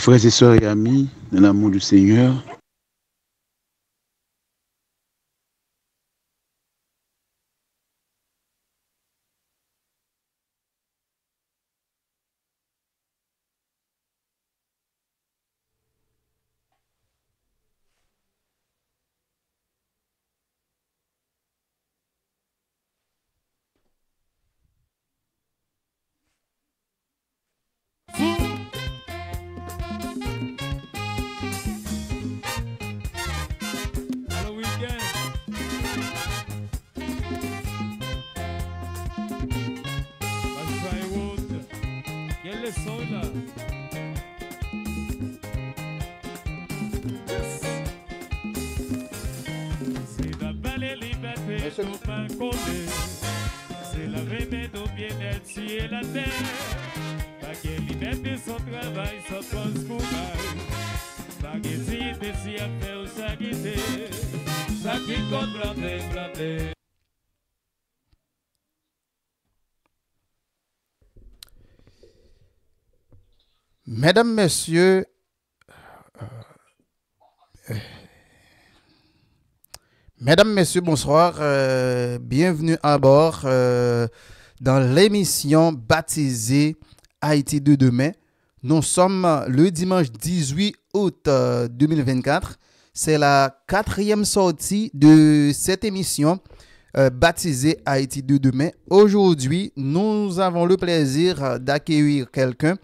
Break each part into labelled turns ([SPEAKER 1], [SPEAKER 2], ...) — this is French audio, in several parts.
[SPEAKER 1] frères et sœurs et amis, dans l'amour du Seigneur.
[SPEAKER 2] C'est la remède au bien-être sur la terre. Pas que liberté son travail, son transcourage. Pas que si si à faire ou ça quitter. Ça qui compte planter.
[SPEAKER 3] Mesdames, Messieurs, Mesdames, Messieurs, bonsoir. Bienvenue à bord dans l'émission baptisée Haïti de demain. Nous sommes le dimanche 18 août 2024. C'est la 4e sortie de cette émission baptisée Haïti de demain. Aujourd'hui, nous avons le plaisir d'accueillir quelqu'un.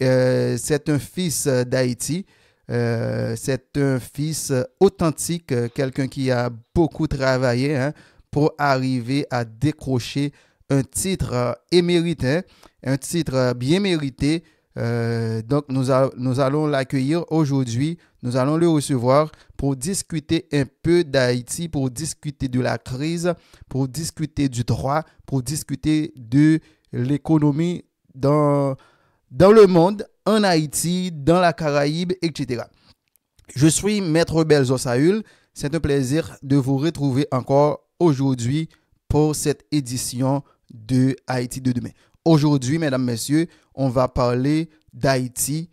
[SPEAKER 3] C'est un fils d'Haïti. C'est un fils authentique, quelqu'un qui a beaucoup travaillé pour arriver à décrocher un titre émérité, un titre bien mérité. Donc, nous allons l'accueillir aujourd'hui. Nous allons le recevoir pour discuter un peu d'Haïti, pour discuter de la crise, pour discuter du droit, pour discuter de l'économie dans le monde, en Haïti, dans la Caraïbe, etc. Je suis Maître Belzo Saül. C'est un plaisir de vous retrouver encore aujourd'hui pour cette édition de Haïti de demain. Aujourd'hui, mesdames, messieurs, on va parler d'Haïti.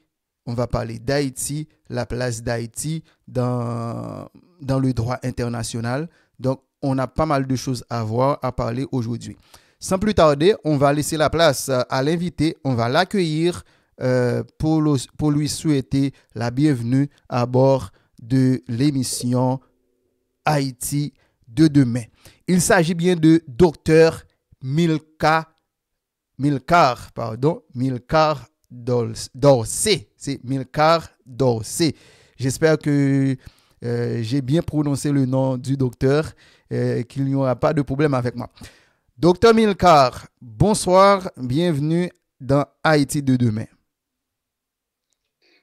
[SPEAKER 3] On va parler d'Haïti, la place d'Haïti dans le droit international. Donc, on a pas mal de choses à voir, à parler aujourd'hui. Sans plus tarder, on va laisser la place à l'invité. On va l'accueillir pour lui souhaiter la bienvenue à bord de l'émission Haïti de demain. Il s'agit bien de Dr Milcar Dorsey. C'est Milcar Dorsey. J'espère que j'ai bien prononcé le nom du docteur, qu'il n'y aura pas de problème avec moi. Docteur Milcar, bonsoir, bienvenue dans Haïti de demain.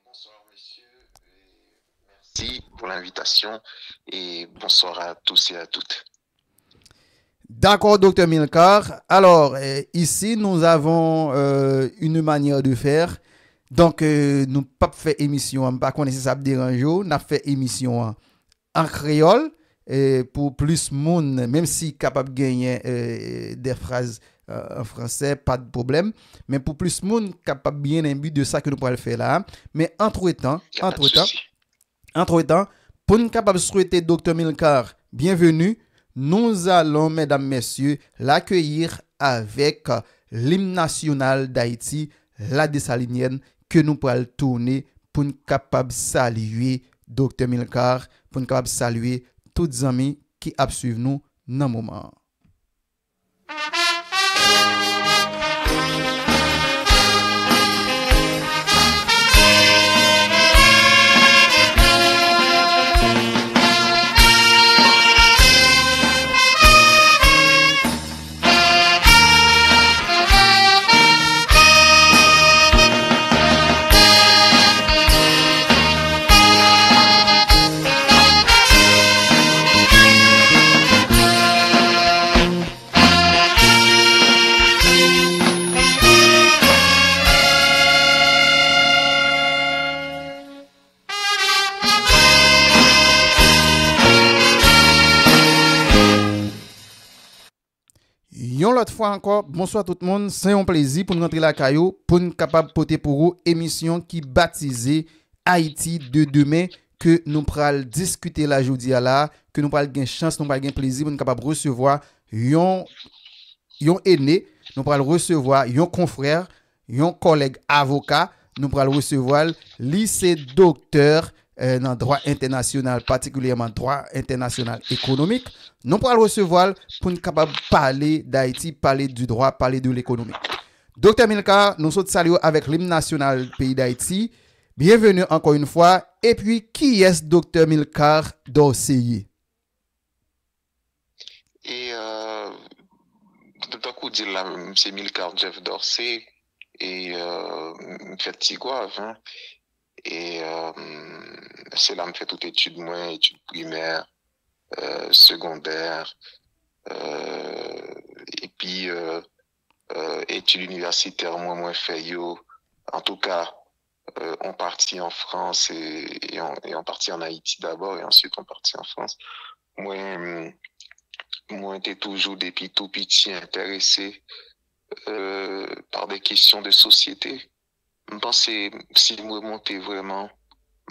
[SPEAKER 4] Bonsoir messieurs, merci pour l'invitation et bonsoir à tous et à toutes.
[SPEAKER 3] D'accord, docteur Milcar. Alors, ici, nous avons une manière de faire. Donc, nous pas fait émission, pas qu'on ça dérange, nous avons fait émission en créole. Pour plus monde, même si capable de gagner des phrases en français, pas de problème. Mais pour plus monde capable bien un but de ça que nous pourrons le faire là. Mais entre-temps, pour nous capable de souhaiter Dr Milcar bienvenue, nous allons, mesdames, messieurs, l'accueillir avec l'hymne national d'Haïti, la Dessalinienne, que nous pourrons tourner pour nous capable de saluer Dr Milcar, pour nous capable de saluer tous les amis qui suivent nous dans le moment. l'autre fois encore, bonsoir tout le monde. C'est un plaisir pour nous rentrer la caillou, pour nous capable porter pour vous émission qui baptisée Haïti de demain que nous pral discuter la journée là, que nous pral gain chance, nous pral gain plaisir pour nous capable recevoir yon aîné, nous pral recevoir yon confrère, yon collègue avocat, nous pral recevoir lycée docteur dans droit international, particulièrement droit international économique. Nous pourrons recevoir pour nous capable parler d'Haïti, parler du droit, parler de l'économie. Docteur Milcar, nous sommes salués avec l'hymne national pays d'Haïti. Bienvenue encore une fois. Et puis, qui est Docteur Milcar d'Orsay?
[SPEAKER 4] Et tout à coup, dire là, c'est Milcar Jeff d'Orsay et fait Tigouave. Hein? Et c'est là que je fais toute étude, moi, études primaires, secondaires, et puis études universitaires, moi, fait yo. En tout cas, on partit en France et on partit en Haïti d'abord, et ensuite on partit en France. Moi, j'étais toujours depuis tout petit intéressé par des questions de société. Je pense que si je me remontais vraiment,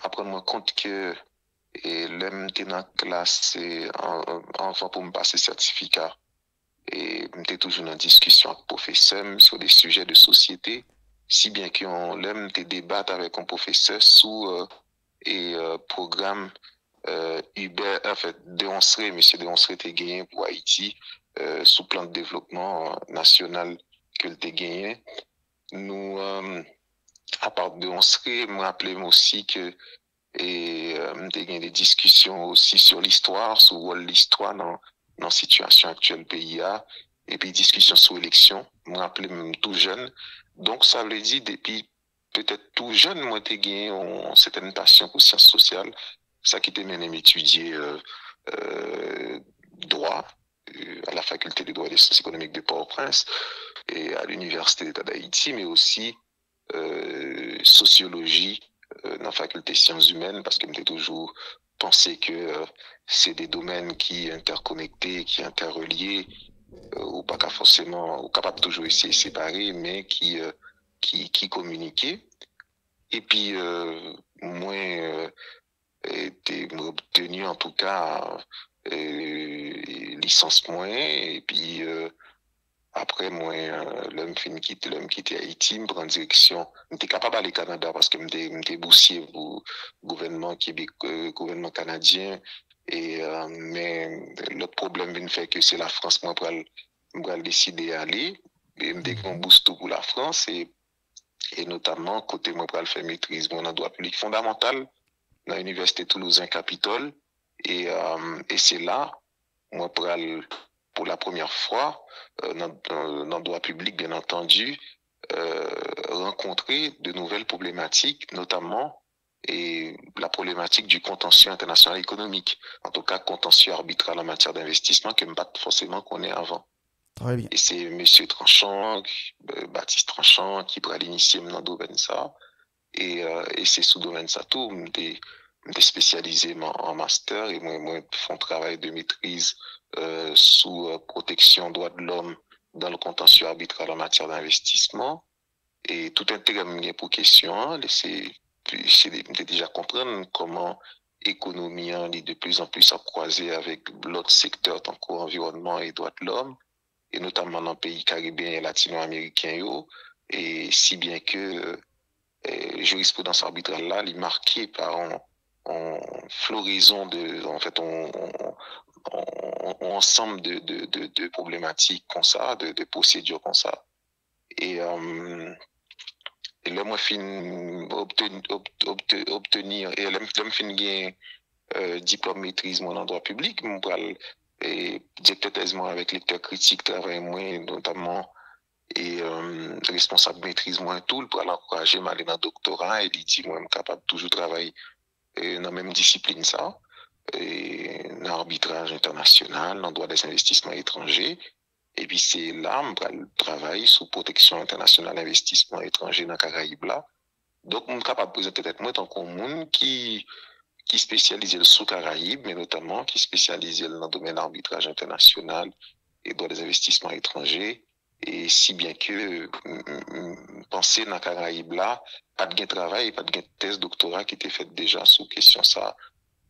[SPEAKER 4] je me rends compte que l'homme était dans la classe enfin pour me passer certificat. Et j'étais toujours en discussion avec le professeur sur des sujets de société, si bien que l'homme était débattre avec un professeur sous programme Hubert, en fait, Déonceré, monsieur Déonceré était gagné pour Haïti, sous plan de développement national que le gagné. Nous, à part de Déonceré, me rappelais aussi que j'ai des discussions aussi sur l'histoire, sur l'histoire dans la situation actuelle pays a, et puis discussions sur l'élection. Me rappelais même tout jeune. Donc ça veut dire depuis peut-être tout jeune, moi j'ai gagné une certaine passion pour sciences sociales, ça qui était même étudier droit à la faculté de droit et des sciences économiques de Port-au-Prince et à l'université d'État d'Haïti, mais aussi sociologie dans la faculté sciences humaines, parce que j'ai toujours pensé que c'est des domaines qui interconnectés, qui interreliés, ou pas forcément, ou capable toujours essayer de séparer, mais qui communiquaient. Et puis, moi, été obtenu en tout cas licence moins, et puis après moi l'homme quitter Haïti, me prend direction, j'étais capable d'aller au Canada parce que m'étais boursier pour gouvernement québécois, gouvernement canadien, et mais l'autre problème vient fait que c'est la France, moi pour décider d'aller, et m'étais qu'on bourse tout pour la France, et notamment côté moi pour faire maîtrise mon droit public fondamental dans l'université Toulousain Capitole, et c'est là moi pour la première fois dans le droit public, bien entendu, rencontrer de nouvelles problématiques, notamment la problématique du contentieux international économique, en tout cas contentieux arbitral en matière d'investissement que je ne pas forcément connaître avant.
[SPEAKER 3] Très bien.
[SPEAKER 4] Et c'est monsieur Tranchant, Baptiste Tranchant, qui pourra l'initier dans le domaine ça, et c'est sous domaine ça tout, m'étais spécialisé en master, et moi fais un travail de maîtrise sous protection droits de l'homme dans le contentieux arbitral en matière d'investissement. Et tout intérêt pour question, c'est déjà comprendre comment l'économie est de plus en plus à croiser avec l'autre secteur tant qu'environnement et droits de l'homme, et notamment dans les pays caribéens et latino-américains, et si bien que jurisprudence arbitrale là, est marquée par en floraison ensemble de problématiques comme ça, de procédures comme ça. Et là, moi, obtenir, et là, diplôme maîtrise mon endroit public, mon directement avec lecteur critique, travail moi, notamment, et responsable maîtrise moi tout, pour l'encourager à aller dans le doctorat, et il dit, moi, je suis capable de toujours travailler dans la même discipline, ça, et dans l'arbitrage international, dans le droit des investissements étrangers. Et puis c'est là, je travaille sous protection internationale d'investissement étranger dans les Caraïbes là. Donc, je suis capable de présenter peut-être moi tant qu'on monde qui spécialise sous Caraïbes, mais notamment qui spécialise dans le domaine d'arbitrage international et droit des investissements étrangers. Et si bien que, penser dans Caraïbes là, pas de gain travail, pas de gain thèse doctorat qui était faite déjà sous question ça.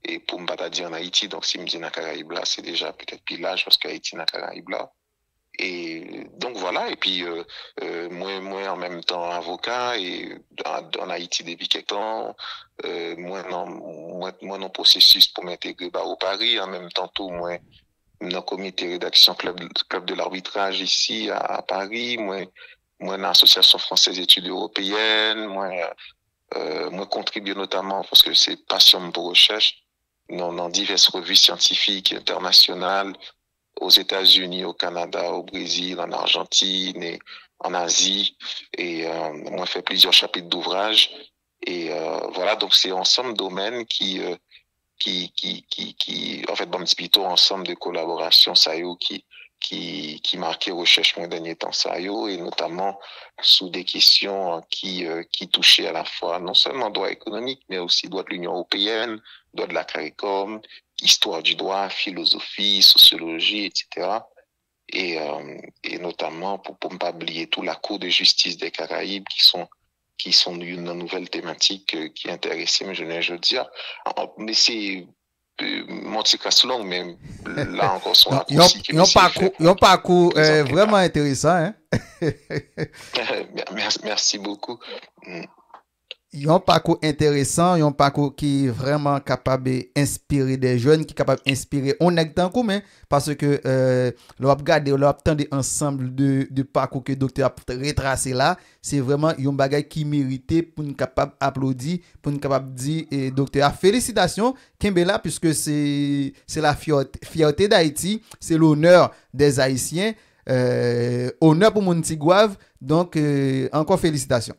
[SPEAKER 4] Et pour me pas dire en Haïti, donc si me dit dans Caraïbes là, c'est déjà peut-être pillage parce qu'Haïti dans Caraïbes là. Et donc voilà, et puis moi en même temps avocat et en Haïti depuis quelques temps, moi non processus pour m'intégrer au Paris, en même temps tout moi dans le comité rédaction club de l'arbitrage ici à Paris, moi dans l'association française d'études européennes, moi contribue notamment parce que c'est passion pour recherche dans diverses revues scientifiques internationales aux États-Unis, au Canada, au Brésil, en Argentine et en Asie. Et moi, fait plusieurs chapitres d'ouvrages. Et voilà, donc c'est ensemble de domaines qui en fait, bon, plutôt ensemble de collaborations, ça y est, qui marquait recherche mon dernier temps, ça y est, et notamment sous des questions qui touchaient à la fois non seulement droit économique, mais aussi droit de l'Union européenne, droit de la CARICOM, histoire du droit, philosophie, sociologie, etc. Et notamment, pour ne pas oublier tout, la Cour de justice des Caraïbes, qui sont une nouvelle thématique qui intéressait, mais je ne dire. Mais c'est Monte long, mais là encore, son raccourci.
[SPEAKER 3] Ils ont un parcours vraiment intéressant. Hein?
[SPEAKER 4] Merci beaucoup.
[SPEAKER 3] Ils ont un parcours intéressant, ils ont un parcours qui est vraiment capable d'inspirer des jeunes, qui est capable d'inspirer. On est en commun parce que l'on a regardé, on a entendu ensemble de parcours que le docteur a retracé là. C'est vraiment un bagage qui méritait pour nous capable d'applaudir, pour nous capable de dire, docteur, félicitations, Kimbela, puisque c'est la fierté d'Haïti, c'est l'honneur des Haïtiens, honneur pour mon petit Gouave. Donc, encore félicitations.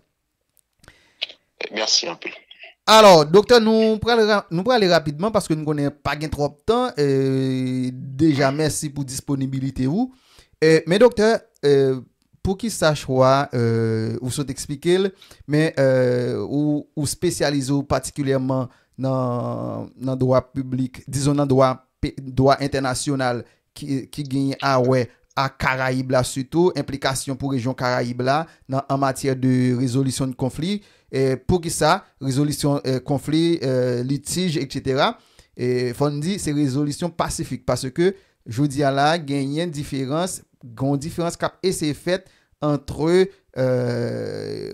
[SPEAKER 4] Merci un peu.
[SPEAKER 3] Alors, docteur, nous allons aller rapidement parce que nous ne connaissons pas trop de temps. Déjà, merci pour disponibilité. Mais docteur, pour qui ça choix, vous souhaitez expliquer, mais ou spécialisé particulièrement dans le droit public, disons dans le droit international qui gagne à Caraïbes là, surtout, implication pour région Caraïbes là, en matière de résolution de conflits. Pour qui ça, résolution conflit, litige, etc. Et faut dire c'est résolution pacifique parce que je dis à là, il y a une différence qui est faite entre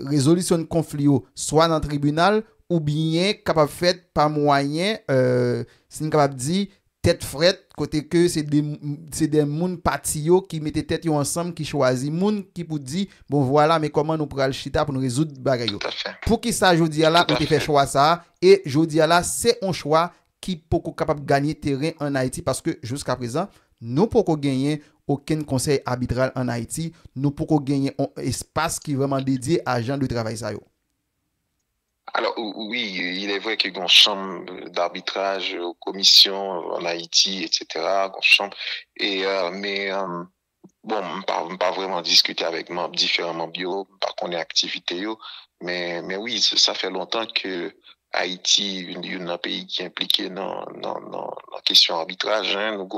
[SPEAKER 3] résolution de conflit soit dans le tribunal ou bien capable faite par moyen, c'est capable dire tête frette côté que c'est des moun patio qui mettent tête ensemble qui choisit moun qui pour dire bon voilà mais comment nous pourra le chita pour nous résoudre bagaille pour qui ça jodi là on te fait choix ça et jodi là c'est un choix qui peut capable gagner terrain en Haïti parce que jusqu'à présent nous pouvons gagner aucun conseil arbitral en Haïti, nous pouvons gagner un espace qui est vraiment dédié à gens de travail ça yo.
[SPEAKER 4] Alors oui, il est vrai qu'il y a une chambre d'arbitrage, commission en Haïti, etc. Une chambre. Et bon, pas vraiment discuter avec différents membres, pas qu'on ait activité mais oui, ça fait longtemps que Haïti, un pays qui est impliqué dans la question arbitrage, hein, nous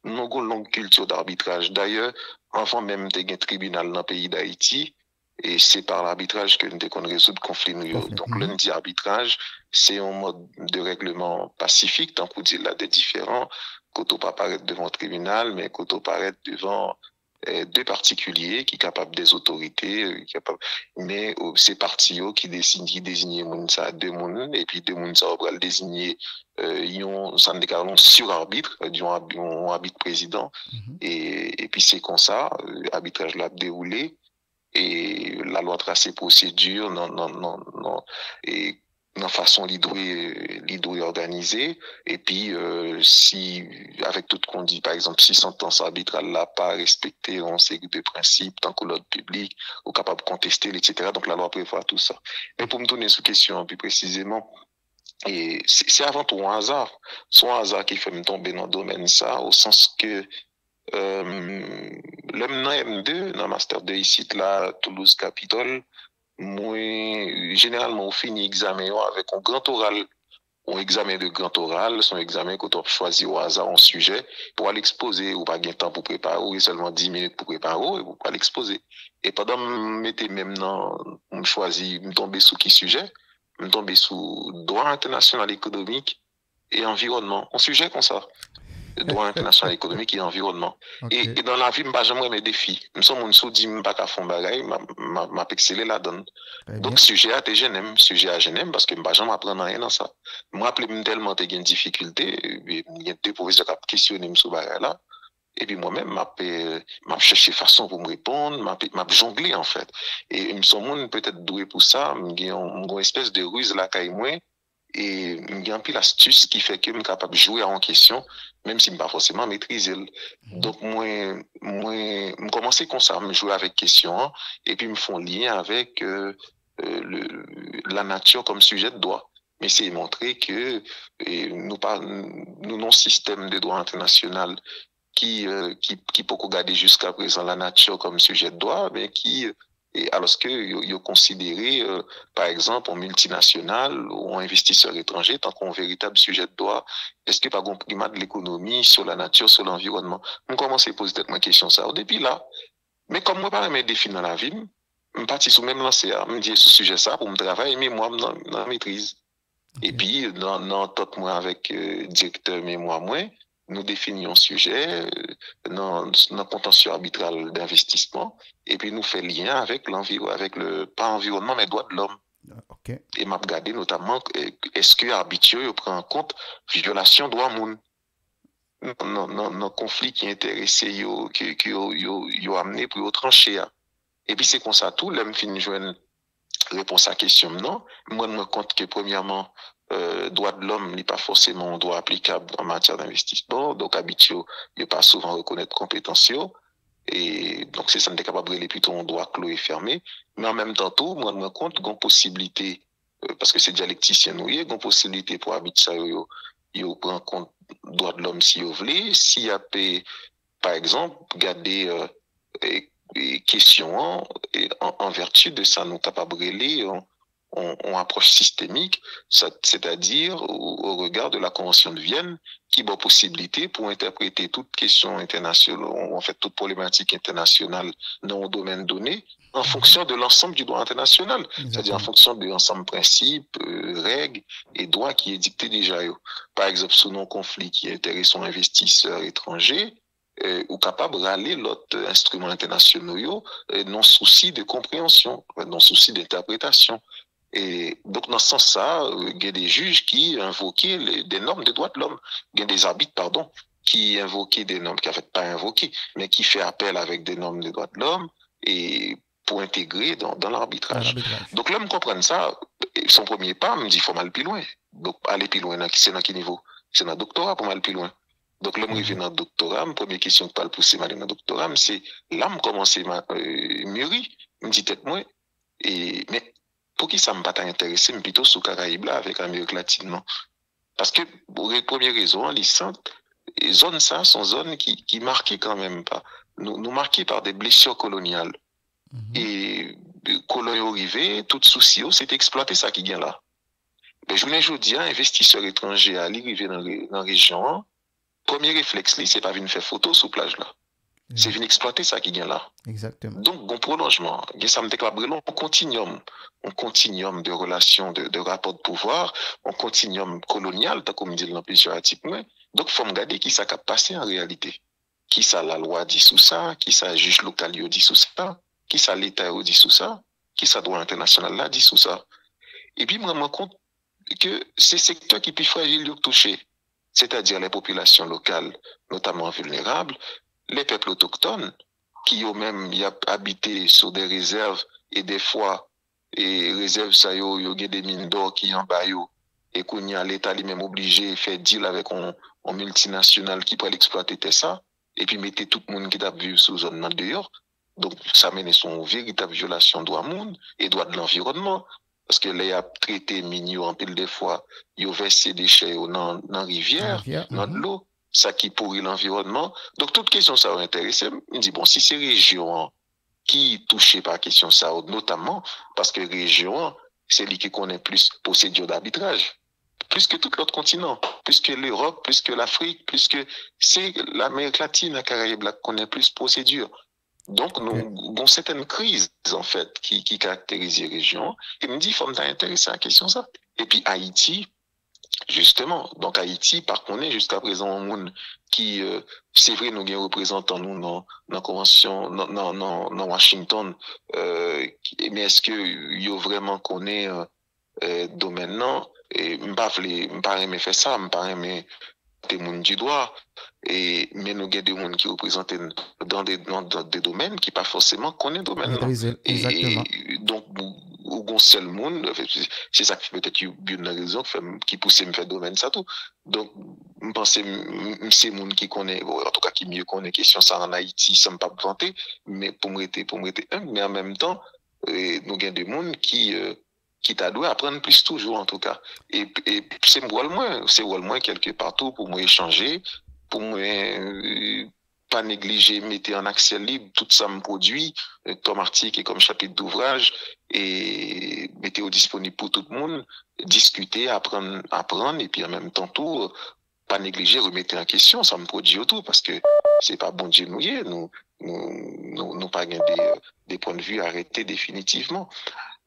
[SPEAKER 4] avons une longue culture d'arbitrage. D'ailleurs, avant même de tribunal dans le pays d'Haïti. Et c'est par l'arbitrage que nous devons résoudre le conflit. Donc, l'un dit arbitrage, c'est un mode de règlement pacifique, tant qu'on dit là des différents, qu'on pas paraître devant le tribunal, mais qu'on paraître devant deux particuliers qui sont capables des autorités, mais c'est partis qui désignent deux moun, et puis deux moun ça va le désigner, ça ne déclarons sur arbitre, un arbitre président, et puis c'est comme ça, l'arbitrage l'a déroulé. Et la loi trace procédure et dans façon l'idée organisée et puis si avec tout qu'on dit par exemple si sentence arbitrale n'a pas respecté on série de principes tant que l'ordre public ou capable de contester etc. Donc la loi prévoit tout ça. Mais pour me donner sous question plus précisément et c'est avant tout un hasard, son hasard qui fait me tomber dans le domaine ça au sens que le M2 dans Master 2 ici là Toulouse Capitole moi généralement on finit examen avec un grand oral un examen de grand oral, son examen qu'on a choisi au hasard un sujet pour aller exposer, ou pas de temps pour préparer, ou seulement 10 minutes pour préparer, ou pour l'exposer. Et pendant que je même dans, je choisis, je tomber sous qui sujet, je tomber sous droit international économique et environnement. Un sujet comme ça. Droit international économique et environnement. Okay. Et dans la vie, je n'ai jamais mes défis. Je suis un sou dit, je ne pas faire bagaille, je excellé la donne. Donc, sujet à GNM, sujet à GNM, parce que je ne jamais apprendre rien dans ça. Je me rappelle tellement que j'ai une difficulté, il y a deux professeurs qui ont questionné sur bagaille là. Et puis moi-même, je cherché façon pour me répondre, je jonglé en fait. Et je suis peut-être doué pour ça, j'ai une espèce de ruse là, et j'ai un peu l'astuce qui fait que je suis capable de jouer en question, même si je ne suis pas forcément maîtrisé. Donc, moi, je commençais comme ça, je jouer avec question, et puis me font lien avec la nature comme sujet de droit. Mais c'est montrer que nous avons un système de droit international qui peut regarder jusqu'à présent la nature comme sujet de droit, mais alors que ils ont considéré, par exemple, un multinational ou un investisseur étranger tant qu'un véritable sujet de droit, est-ce que pas un primat de l'économie sur la nature, sur l'environnement? On commence à poser ma question ça. Depuis là, mais comme moi pas mes défis dans la vie, je parti sous même lancé, me dire ce sujet ça pour me travailler, mais moi dans la maîtrise. Okay. Et puis dans tout moi avec directeur mais moi nous définissons un sujet dans le contentieux arbitral d'investissement et puis nous fait lien avec pas environnement mais droit de l'homme. Okay. Et m'a regardé notamment est-ce que l'arbitre prend en compte violation de droit moun dans conflit qui intéressé qui amené pour trancher. Et puis c'est comme ça tout l'homme finit joindre réponse à la question non. Moi je me compte que premièrement droit de l'homme n'est pas forcément un droit applicable en matière d'investissement, donc habituel, il n'est pas souvent reconnaître compétentieux, et donc c'est ça, on est capable de aller plutôt un droit clos et fermé, mais en même temps tout, moi je me compte qu'on possibilité, parce que c'est dialecticien, il y a une possibilité pour habituel, il prend en compte droit de l'homme si vous voulez, s'il y a par exemple, garder questions en vertu de ça, nous capables de aller on approche systémique, c'est-à-dire au regard de la Convention de Vienne, qui a possibilité pour interpréter toute question internationale, en fait toute problématique internationale dans un domaine donné, en fonction de l'ensemble du droit international, c'est-à-dire en fonction de l'ensemble principes, règles et droits qui est dicté déjà. Par exemple, sous non-conflit qui intéresse un investisseur étranger, ou capable de râler l'autre instrument international, non souci de compréhension, non souci d'interprétation. Et donc, dans ce sens-là, il y a des juges qui invoquaient des normes des droits de l'homme. Il y a des arbitres, pardon, qui invoquaient des normes, qui n'avaient pas invoqué, mais qui fait appel avec des normes des droits de l'homme et pour intégrer dans l'arbitrage. Donc, l'homme comprend ça. Son premier pas, me dit, il faut aller plus loin. Donc, aller plus loin, c'est dans quel niveau? C'est dans le doctorat pour aller plus loin. Donc, l'homme revient dans le doctorat. Ma première question que je parle pousser dans le doctorat, c'est l'âme commence à mûrir. Me dit, peut-être moi. Mais, pour qui ça me pas intéressé, mais plutôt sous Caraïbes là, avec l'Amérique latine, non? Parce que, pour les premières raisons, les zones ça sont zones qui marquées quand même pas. Nous marquées par des blessures coloniales. Et, coloniaux arrivés, tout souci, c'est exploiter ça qui vient là. Mais je vous dis, un investisseur étranger à arriver dans la région, premier réflexe, c'est pas venir faire photo sous plage là. C'est venir exploiter ça qui vient là.
[SPEAKER 3] Exactement.
[SPEAKER 4] Donc, bon prolongement, ça me déclare un continuum de relations, de rapports de pouvoir, un continuum colonial, comme dit dans plusieurs articles. Donc, il faut me regarder qui ça a passé en réalité. Qui ça la loi dit sous ça, qui ça juge local dit sous ça, qui ça l'État dit sous ça, qui ça droit international là dit sous ça. Et puis, moi, je me rends compte que ces secteurs qui sont plus fragiles touchés, c'est-à-dire les populations locales, notamment vulnérables, les peuples autochtones, qui eux-mêmes y habité sur des réserves, et des fois, et réserves ça y a des mines d'or qui en bas et qu'on y a l'État lui-même obligé de faire deal avec un multinational qui pourrait exploiter ça, et puis mettre tout le monde qui a vu sous zone là dehors. Donc, ça mène son véritable violation de droit monde et droit de l'environnement. Parce que là, il a traité mignon en pile des fois, il a versé des déchets dans la rivière, dans l'eau, ça qui pourrit l'environnement. Donc, toute question ça va intéresser. Il dit, bon, si ces régions qui touchées par la question ça, notamment parce que région, c'est lui qui connaît plus procédure d'arbitrage. plus que tout l'autre continent, plus que l'Europe, plus que l'Afrique, plus que c'est l'Amérique latine, la Caraïbe, là qu'on est plus procédure. Donc, nous avons certaines crises, en fait, qui caractérisent les régions. Et me dit, il faut m'intéresser à la question ça. Et puis, Haïti, justement. Donc, Haïti, par contre, jusqu'à présent, un monde qui, c'est vrai, nous avons représentants, nous, dans la convention, dans Washington, mais est-ce que, il y a vraiment qu'on est, domaine, non? Et, m'pas aimer faire ça, m'pas aimer des monde du doigt, mais nous avons des gens qui représentent dans des domaines qui pas forcément connaissent domaine.
[SPEAKER 3] Exactement.
[SPEAKER 4] Et donc, au seul monde, c'est ça qui peut-être une raison qui pousse me faire domaine ça tout. Donc, je pense que c'est monde qui connaît, en tout cas qui mieux connaît question ça en Haïti, ça me pas vanter, mais pour me rester humble, mais en même temps, nous avons des gens qui t'a dû apprendre plus toujours en tout cas. Et c'est moins quelque partout pour moi échanger, pour moi pas négliger, mettre en accès libre tout ça me produit comme article et comme chapitre d'ouvrage et mettez au disponible pour tout le monde, discuter, apprendre et puis en même temps tout pas négliger, remettre en question, ça me produit autour parce que c'est pas bon Dieu mouillé, nous pas des points de vue arrêtés définitivement.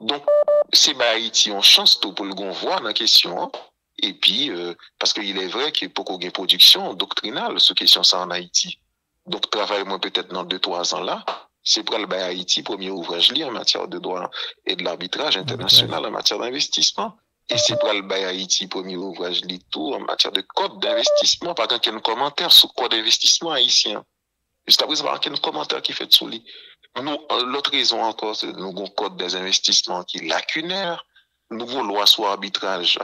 [SPEAKER 4] Donc, c'est Haïti, on chance tout pour le qu'on voit dans la question. Hein. Et puis, parce qu'il est vrai qu'il y a beaucoup de production doctrinale sur question ça en Haïti. Donc, travail, moi, peut-être dans 2-3 ans là, c'est pour le Haïti, premier ouvrage lié en matière de droit et de l'arbitrage international en matière d'investissement. Et c'est pour le Haïti, premier ouvrage lié tout en matière de code d'investissement. Par contre, il y a un commentaire sur le code d'investissement haïtien. Juste après, il y a un commentaire qui fait sous lui. Nous, l'autre raison encore, c'est nous avons un code des investissements qui est lacunaire. Nous avons loi sur arbitrage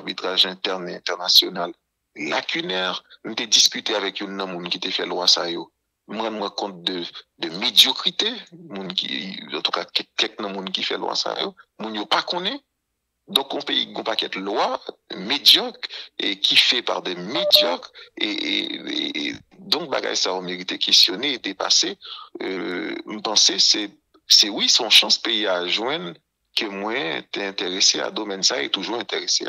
[SPEAKER 4] interne et international lacunaire. Nous avons discuté avec une homme qui t'a fait loi ça yo. Moi, me compte de médiocrité, en tout cas, quelques monde qui fait loi ça yo. Moun yo pas connaît. Donc, on paye un paquet de lois médiocres et qui fait par des médiocres et donc, bagay ça, on mérite questionner et dépasser. Me penser, c'est oui, son chance pays à joindre que moi, t'es intéressé à domaine ça et toujours intéressé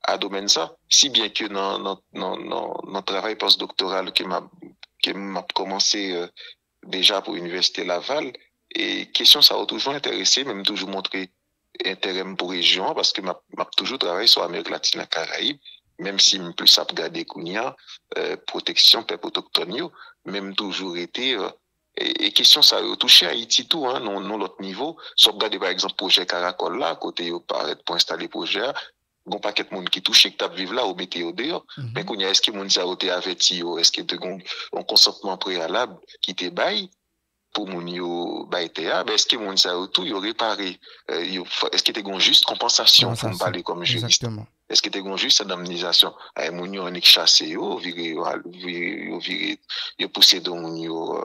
[SPEAKER 4] à domaine ça. Si bien que dans notre travail postdoctoral que m'a commencé déjà pour l'Université Laval, et question ça a toujours intéressé, même toujours montré intérêt pour région parce que m'a toujours travaillé sur l'Amérique latine et Caraïbe, même si me plus à regarder Kounia, protection peuple autochtone, même toujours été et question ça a touché Haïti tout hein non l'autre niveau, sauf regarder par exemple projet Caracol là côté yo paraît pour installer projet gon paquet de monde qui touche que t'a vivre là au météo dehors mais Kounia est-ce que monde ça a été averti est-ce que un consentement préalable qui te bail pour moun yo baïtéa, ben est-ce que moun sa tout yo réparé est-ce que t'es gon juste compensation pour me parler comme juriste. Est-ce que t'es gon juste indemnisation ay moun yo on chassé yo viré yo poussé dans moun yo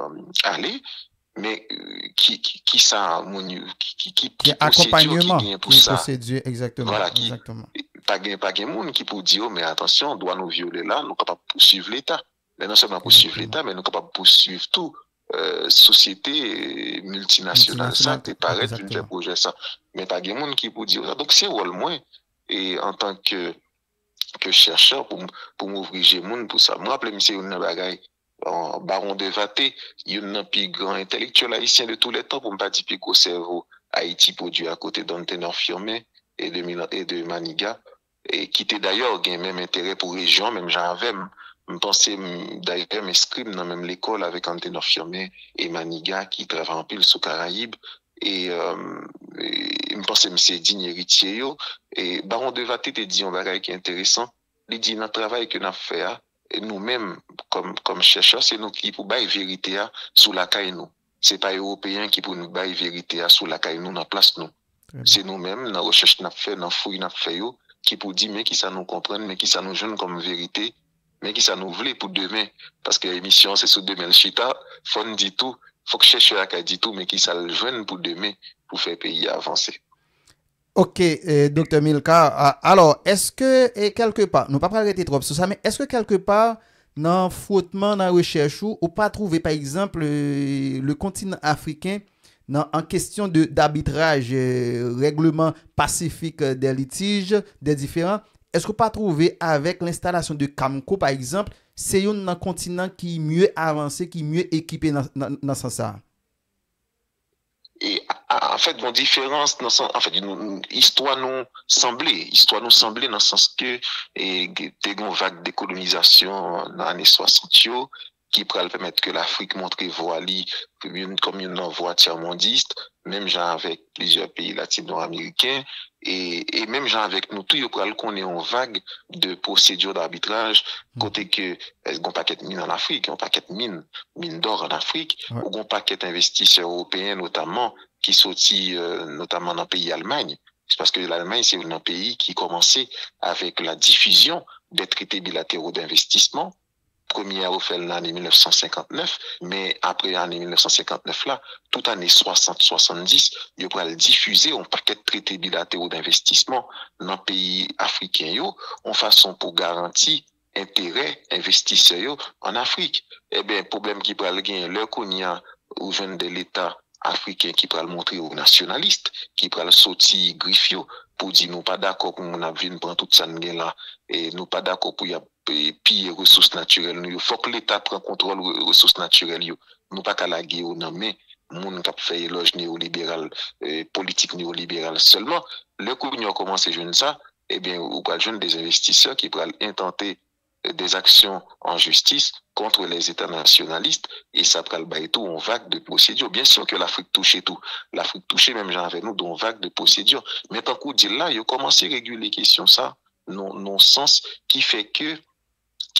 [SPEAKER 4] aller mais qui ça moun yo qui
[SPEAKER 3] accompagnement
[SPEAKER 4] qui pour ça
[SPEAKER 3] procédure exactement
[SPEAKER 4] voilà
[SPEAKER 3] exactement
[SPEAKER 4] pas gain moun qui pour dire mais attention doit nous violer là nous capable poursuivre l'état mais non seulement poursuivre l'état mais nous capable poursuivre tout société multinationale ça te paraît d'une fait projet ça mais pas de monde qui pour dire ça donc c'est rôle moins et en tant que chercheur pour m'ouvrir les monde pour ça me rappelle monsieur une bagaille baron de Vaté une plus grand intellectuel haïtien de tous les temps pour me pas dire pico cerveau Haïti produit à côté d'Antenor Firmin et de Maniga et qui était d'ailleurs gain même intérêt pour région même j'avais je pensais d'ailleurs m'inscrire dans même l'école avec Antenor Firmin et Maniga qui travaillent en pile sous Caraïbes et je pensais que c'est digne héritier et Baron de Vaté te dit un bagage qui est intéressant il dit notre travail que nous avons fait et nous-mêmes comme chercheurs c'est nous qui pour bailler vérité sous la caille nous c'est pas européen qui pour nous bailler vérité sous la caille nous dans place nous c'est nous-mêmes dans recherche n'a fait dans fouille n'a fait qui pour dire mais qui ça nous comprendre mais qui ça nous joindre comme vérité mais qui ça nous voulait pour demain parce que l'émission c'est sur demain le chita faut dit tout faut que chercheur a dit tout mais qui ça le joindre pour demain pour faire pays avancer.
[SPEAKER 3] OK, Dr Milka, alors est-ce que quelque part nous pas arrêter trop sur ça mais est-ce que quelque part dans frottement dans recherche ou pas trouver par exemple le continent africain en question d'arbitrage règlement pacifique des litiges des différents est-ce que pas trouver avec l'installation de Camco par exemple, c'est un continent qui est mieux avancé, qui est mieux équipé dans ce sens?
[SPEAKER 4] Et en fait, mon différence, en fait, histoire nous semblait dans le sens que des une vague de colonisation dans les années 60 qui pourrait permettre que l'Afrique montre voie comme une voie tiers-mondiste, même genre avec plusieurs pays latino-américains, et même genre avec nous tous, qu'on est en vague de procédures d'arbitrage, côté que, on paquet de mines en Afrique, on paquet de mines d'or en Afrique, ou on paquet d'investisseurs européens notamment, qui sortit notamment dans le pays Allemagne. C'est parce que l'Allemagne, c'est un pays qui commençait avec la diffusion des traités bilatéraux d'investissement. Première au fait l'année 1959, mais après l'année 1959 là, toute année 60-70, il y aura diffusé un paquet de traités bilatéraux d'investissement dans les pays africains en façon pour garantir intérêt investisseurs en Afrique. Eh bien, problème qui peut gagner le qu'on y a au jeune de l'État africain qui peut le montrer aux nationalistes, qui peut le sortir griffio pour dire nous pas d'accord pour mon avenir prendre toute ça là et nous pas d'accord pour y piller ressources naturelles. Il faut que l'État prenne contrôle des ressources naturelles. Nous pas qu'à la guerre non mais moun qui fait éloge néolibéral, politique néolibérale seulement. Le coup nous commencé jeune ça, eh bien ou pas jeune des investisseurs qui pourraient intenter des actions en justice contre les États nationalistes et ça prend le tout en vague de procédures. Bien sûr que l'Afrique touche tout. L'Afrique touche même gens avec nous dans vague de procédures. Mais tant qu'on dit là, il a commencé à réguler les questions ça, non sens qui fait que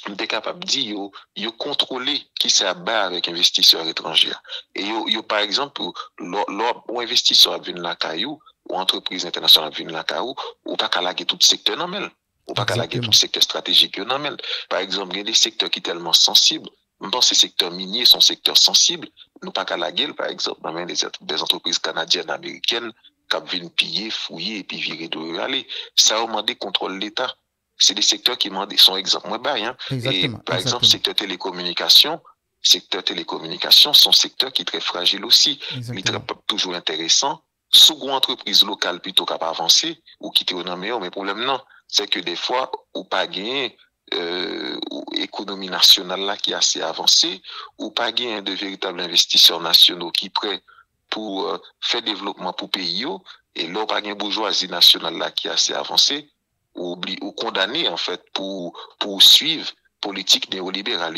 [SPEAKER 4] est capable de dire yo contrôler qui s'abat avec investisseurs étrangers. Et yo par exemple l'or investisseur vient la caillou ou entreprise internationale vient la caillou ou pas calaguer tout secteur non mais ou pas calaguer tout secteur stratégique non mais par exemple il y a des secteurs qui sont tellement sensibles. Je pense que ces secteurs miniers sont secteurs sensibles. Nous pas calaguer par exemple dans des entreprises canadiennes américaines qui viennent piller, fouiller et puis virer de aller. Ça a demandé contrôle l'État. C'est des secteurs qui sont exemples moins bas. Hein. Et par exemple, secteur télécommunication sont secteurs qui sont très fragiles aussi. Ils sont toujours intéressants. Second entreprise locale plutôt qu'à avancer ou qui était au meilleur, mais le problème non, c'est que des fois, ou pas gagner économie nationale là qui est assez avancée, ou pas gagner de véritables investisseurs nationaux qui prêts pour faire développement pour pays et là pas gagner bourgeoisie nationale là qui est assez avancée ou condamné en fait pour suivre politique néolibérale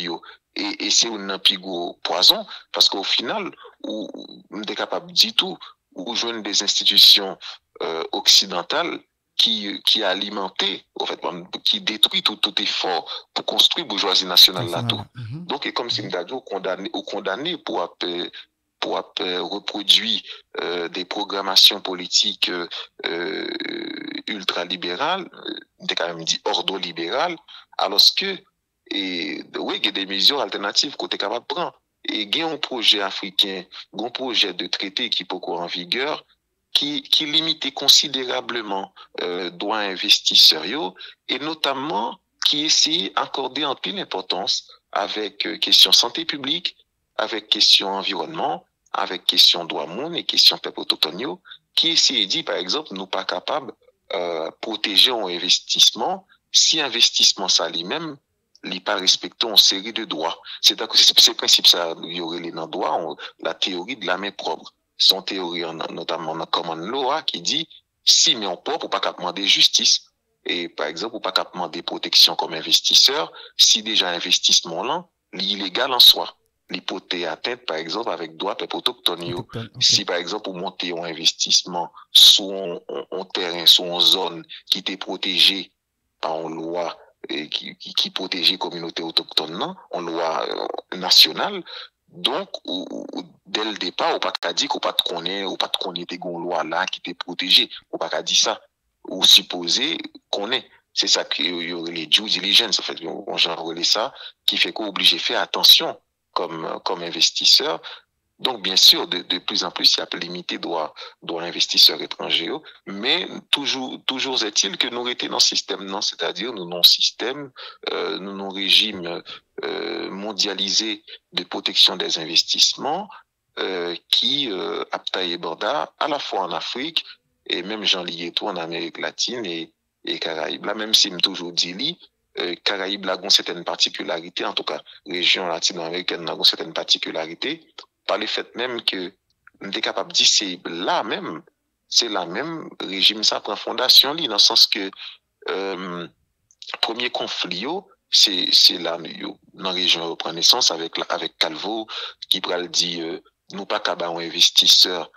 [SPEAKER 4] et c'est un plus gros poison parce qu'au final on est capable de dire tout ou joindre des institutions occidentales qui alimenté en fait qui détruit tout effort pour construire bourgeoisie nationale là tout. Donc et comme si nous condamné pour reproduire des programmations politiques ultralibérales, quand même dit ordolibérales, alors que oui, il y a des mesures alternatives qu'on est capable de prendre. Et il y a un projet africain, un projet de traité qui peut en vigueur, qui limite considérablement droits investisseurs et notamment qui essaie d'accorder en pile importance avec question santé publique, avec question environnement, avec question droit monde et question peuple autochtone, qui essaie de dire par exemple nous pas capables protéger un investissement si investissement ça lui-même n'est pas respecté en série de droits. C'est-à-dire que c'est le principe ça il y aurait les droits, la théorie de la main propre. Son théorie notamment dans common law qui dit si mais on peut pas demander justice et par exemple pas demander protection comme investisseur si déjà investissement là illégal en soi. L'hypothèse atteinte, par exemple, avec droit peuple autochtone. Okay. Si, par exemple, pour monter un investissement sur un terrain, sur une zone qui était protégée par une loi qui protégeait communauté autochtone, une loi nationale, donc, dès le départ, on pas qu'à dire qu'on pas de connaître une loi là qui était protégée. On pas qu'à dire ça. Ou supposer qu'on est. C'est ça qu'il y aurait les due diligence, en fait, on genre ça, qui fait qu'on est obligé de faire attention comme investisseur. Donc, bien sûr, de plus en plus, il y a limité droit investisseurs étrangers, mais toujours est-il que nous étions dans ce système, non, c'est-à-dire nous non-système, nous non-régime mondialisé de protection des investissements qui a taillé borda à la fois en Afrique et même Jean lié tout en Amérique latine et et Caraïbes. Là, même si je toujours dit, Caraïbes a une certaine particularité, en tout cas, région latino-américaine a une certaine particularité, par le fait même que on est capable de dire c'est la même régime, ça prend fondation, dans le sens que premier conflit, c'est là, dans la région reprend naissance avec Calvo, qui pourrait dire, nous pas qu'à un investisseur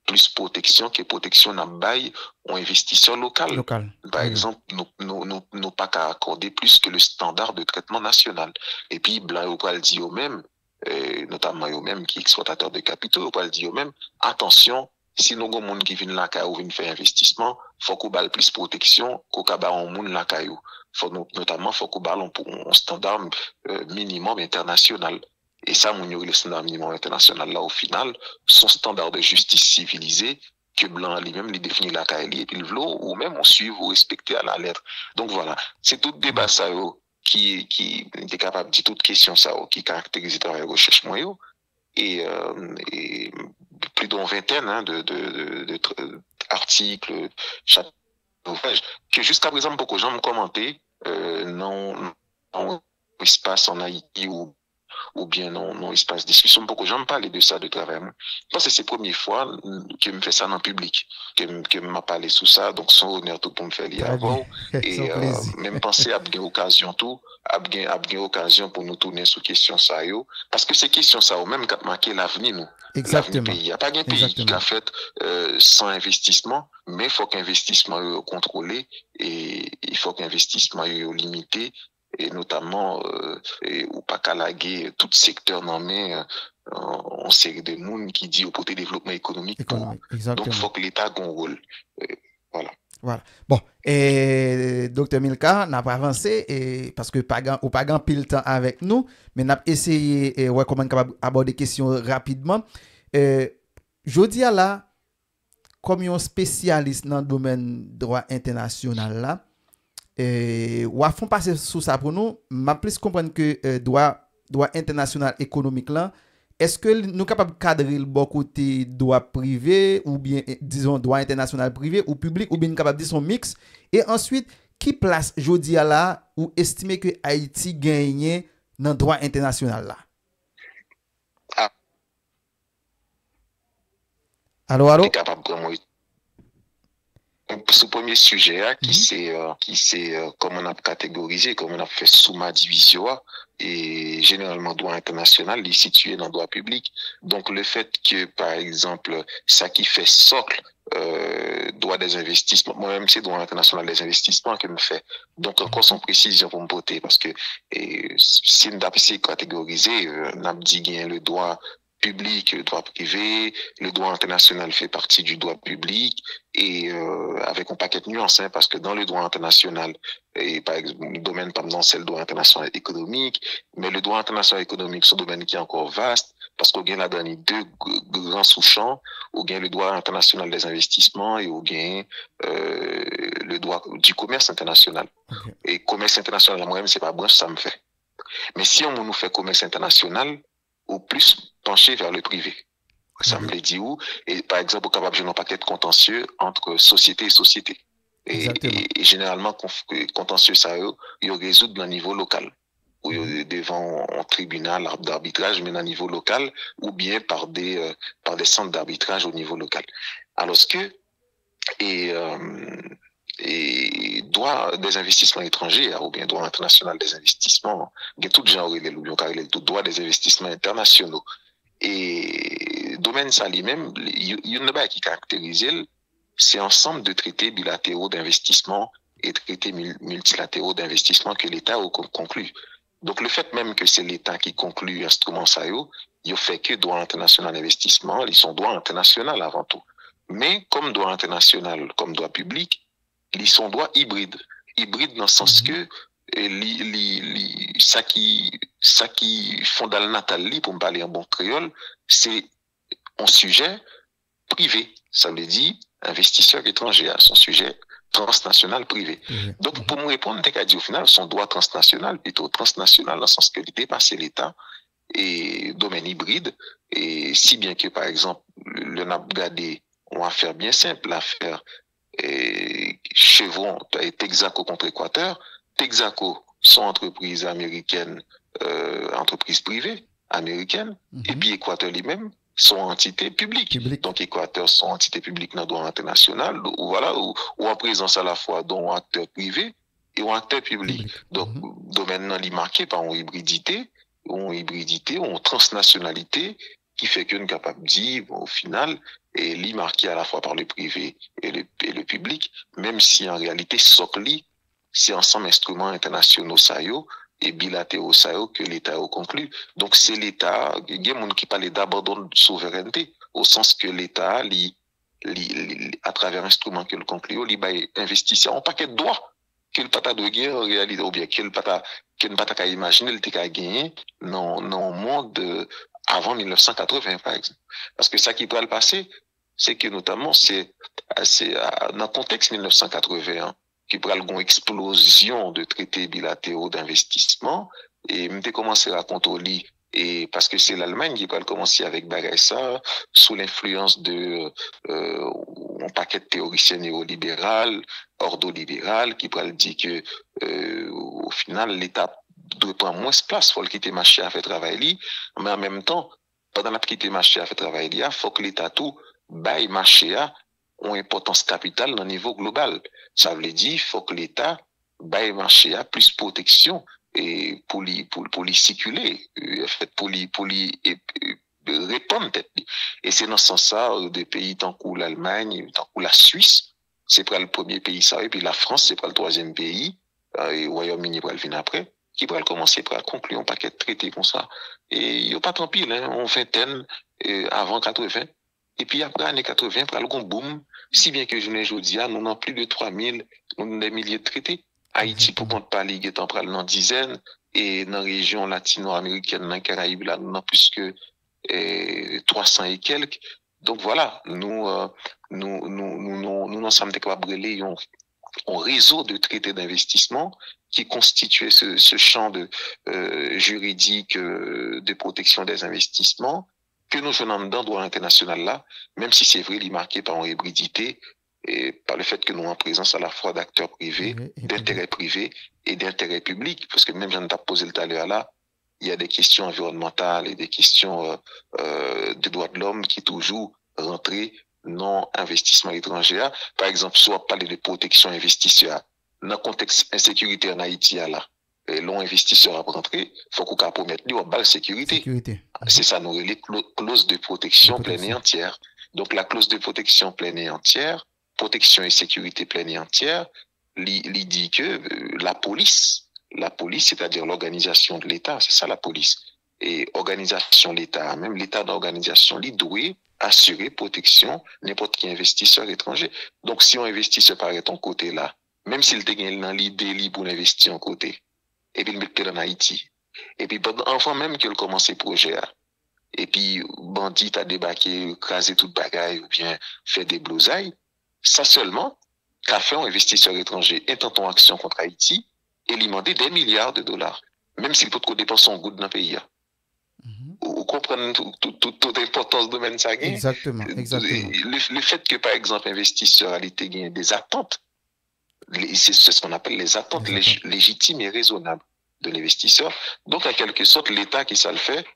[SPEAKER 4] plus protection que protection n'a bail aux investisseurs local. Par exemple, nous pas qu'à accorder plus que le standard de traitement national. Et puis, blanc, on le dit eux-mêmes, notamment eux-mêmes qui exploitateurs de capitaux, on le dit eux-mêmes, attention, si nous avons monde qui vient là, ou vient faire investissement, faut qu'on balle plus protection qu'au cas où monde là, notamment, faut qu'on balle un standard minimum international. Et ça, le standard minimum international, là, au final, son standard de justice civilisée, que Blanc lui-même, il définit la KLI, et puis le vlo, ou même on suit ou respecter à la lettre. Donc voilà, c'est tout débat ça, qui est capable de dire toute question ça, qui caractérise la recherche moyen, et plus d'une vingtaine d'articles, chapitres, que jusqu'à présent, beaucoup de gens me commentaient, non, espace en Haïti ou bien non espace discussion. Beaucoup de gens me parlent de ça, de travail. Parce que c'est la première fois que me fait ça dans le public, que m'a parlé sous ça, donc son honneur tout pour me faire lire avant. Et même penser à bien occasion tout, à bien occasion pour nous tourner sur question ça yo, parce que ces questions ça même quand marqué l'avenir nous.
[SPEAKER 3] Exactement.
[SPEAKER 4] Il n'y a pas un pays qui a fait sans investissement, mais il faut qu'investissement contrôlé et il faut qu'investissement limité. Et notamment, ou pas qu'alaguer tout secteur nommé en série de monde qui dit au côté développement économique. Donc, il faut que l'État ait un rôle.
[SPEAKER 3] Voilà. Bon, et Dr. Milka n'a pas avancé parce que pas grand pile temps avec nous, mais n'a essayé ouais comment capable aborder questions rapidement. Je dis à là comme un spécialiste dans le domaine droit international là, ou à fond passer sous ça pour nous, m'a plus comprendre que droit international économique là, est-ce que nous capables de cadrer le bon côté droit privé ou bien disons droit international privé ou public ou bien capable de dire son mix et ensuite qui place jodi à là ou estimer que Haïti gagne dans droit international là? Allô?
[SPEAKER 4] Ce premier sujet qui c'est comment on a catégorisé, comment on a fait sous ma division et généralement droit international est situé dans le droit public. Donc le fait que par exemple ça qui fait socle droit des investissements, moi-même c'est droit international des investissements que me fait. Donc encore sans précision pour me porter parce que si on a catégorisé, on a dit qu'il y a le droit public, le droit privé, le droit international fait partie du droit public et avec un paquet de nuances, parce que dans le droit international, et par exemple, le domaine par exemple c'est le droit international économique, mais le droit international économique c'est un domaine qui est encore vaste parce qu'on gagne là-dedans deux grands sous-champs, on gagne le droit international des investissements et on gagne le droit du commerce international. Okay. Et commerce international, moi-même c'est pas branche, ça me fait. Mais si on nous fait commerce international, ou plus penché vers le privé. Ça me l'a dit où, et par exemple, au capable de un paquet de contentieux entre société et société. Et généralement, contentieux, ça, il résout dans le niveau local. Ou devant un tribunal d'arbitrage, mais dans le niveau local, ou bien par des centres d'arbitrage au niveau local. Alors que, et droit des investissements étrangers ou bien droit international des investissements, il y a tout genre le droit des investissements internationaux et domaine ça lui-même il y a une qui caractérise c'est ensemble de traités bilatéraux d'investissement et traités multilatéraux d'investissement que l'État a conclu. Donc le fait même que c'est l'État qui conclut instrument ça il fait que droit international d'investissement ils sont droit international avant tout, mais comme droit international comme droit public ils sont droits hybrides dans le sens que ça qui fondamental pour me parler en bon créole, c'est un sujet privé, ça veut dire investisseur étranger, son sujet transnational privé. Donc pour me répondre, t'es qu'à dire au final son droit transnational plutôt transnational dans le sens que il dépasse l'État et domaine hybride et si bien que par exemple le n'a regardé on va faire bien simple l'affaire et Chevron et Texaco contre Équateur. Texaco sont entreprises américaines, entreprises privées américaines, et puis Équateur lui-même sont entités publiques. Donc Équateur sont entités publiques dans le droit international, ou voilà, ou en présence à la fois d'un acteur privé et un acteur public. Donc, domaine non marqué par une hybridité, une transnationalité, qui fait qu'on est capable de dire, au final, et li marqué à la fois par le privé et le public, même si en réalité, socli, c'est ensemble instruments internationaux sayo et bilatéraux sayo que l'État a conclu. Donc c'est l'État, il y a monde qui parle d'abandon de souveraineté, au sens que l'État, à travers l'instrument que le conclut, il investit en paquet de droits qu'il pas de gagner en réalité, ou bien qu'il pas qu'à imaginer le qu'à gagner dans le monde avant 1980 par exemple. Parce que ça qui doit le passer, c'est que notamment c'est dans le contexte 1981 qui prend une explosion de traités bilatéraux d'investissement et m'était commencé à contrôler et parce que c'est l'Allemagne qui va commencer avec Baressa sous l'influence de un paquet de théoriciens néolibéraux, ordolibéral qui va dire que au final l'État doit prendre moins de place, faut le quitter marché à faire travailler, mais en même temps pendant la quitter marché à faire travailler, il faut que l'État tout baille marché à ont importance capitale dans le niveau global. Ça veut dire qu'il faut que l'État baille marché à plus protection et pour les circuler, pour les répondre. Et c'est dans ce sens-là, des pays tant que l'Allemagne, tant que la Suisse, c'est pas le premier pays ça, et puis la France, c'est pas le troisième pays, et le Royaume-Uni va le venir après, qui va commencer par conclure un paquet de traités comme ça. Et il n'y a pas tant pis, hein, on vingtaine avant 80. Et puis après l'année 80, par le boom, si bien que je ne dis, nous avons plus de 3000, nous avons des milliers de traités. Haïti, pour ne pas ligue, est en près dans dizaines, et dans la région latino-américaine, dans les Caraïbes, là, nous avons plus que 300 et quelques. Donc voilà, nous sommes capables de brûler un réseau de traités d'investissement qui constituait ce champ de juridique de protection des investissements que nous venons dans le droit international là, même si c'est vrai, il est marqué par une hybridité et par le fait que nous avons en présence à la fois d'acteurs privés, d'intérêts privés et d'intérêts publics, parce que même j'en ai posé le tout à l'heure là, il y a des questions environnementales et des questions de droits de l'homme qui toujours rentrent non investissement étranger. Par exemple, soit parler de protection investisseur dans le contexte insécurité en Haïti là. L'on investisseur à rentrer, faut qu'on puisse promettre lui en sécurité. C'est ça, nous les clauses de protection pleine et entière. Donc, la clause de protection pleine et entière, protection et sécurité pleine et entière, il dit que la police, c'est-à-dire l'organisation de l'État, c'est ça la police. Et organisation de l'État, même l'État d'organisation, il doit assurer protection n'importe qui investisseur étranger. Donc, si on investisseur par ton côté là, même s'il te gagne dans l'idée pour investir en côté, et puis il mettait en Haïti. Et puis, enfin, même qu'il commence ce projet, et puis, bandit a débarqué, crasé toute bagaille, ou bien fait des blousailles, ça seulement, qu'a fait un investisseur étranger intentant action contre Haïti, et lui demander des milliards de dollars, même s'il peut dépenser son goût dans le pays. Vous comprenez toute l'importance de domaine ça gagne?
[SPEAKER 3] Exactement.
[SPEAKER 4] Le fait que, par exemple, investisseur a été gagné des attentes, c'est ce qu'on appelle les attentes légitimes et raisonnables de l'investisseur. Donc, en quelque sorte, l'État qui ça le fait,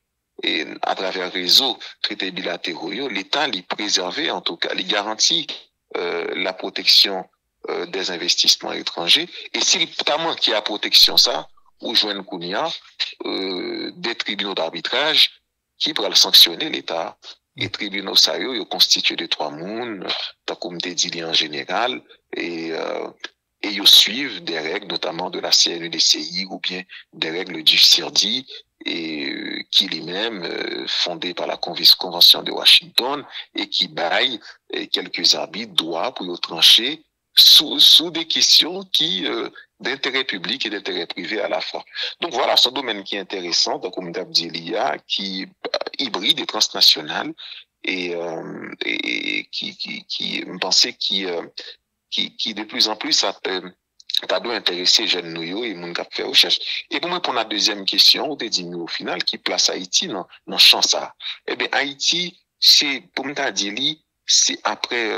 [SPEAKER 4] et à travers réseau traités bilatéraux, l'État les préserver, en tout cas, les garantit la protection des investissements étrangers. Et si notamment qui a protection ça, ou joindre Kounia, des tribunaux d'arbitrage qui pourraient sanctionner l'État. Et tribunaux ça ils constituent de trois mondes, tant comme dit en général, et ils suivent des règles, notamment de la CNEDCI ou bien des règles du CIRDI, et qui lui-même fondé par la Convention de Washington et qui baille quelques arbitres droits pour trancher sous des questions qui d'intérêt public et d'intérêt privé à la fois. Donc voilà, c'est un domaine qui est intéressant, donc comme dit l'IA, qui hybride et transnational et qui me pensait qui de plus en plus ça doit intéresser jeunes nous et moun k'ap faire recherche. Et pour moi pour la deuxième question, on te dit au final qui place Haïti dans champ ça. Eh bien Haïti, c'est pour me dire c'est après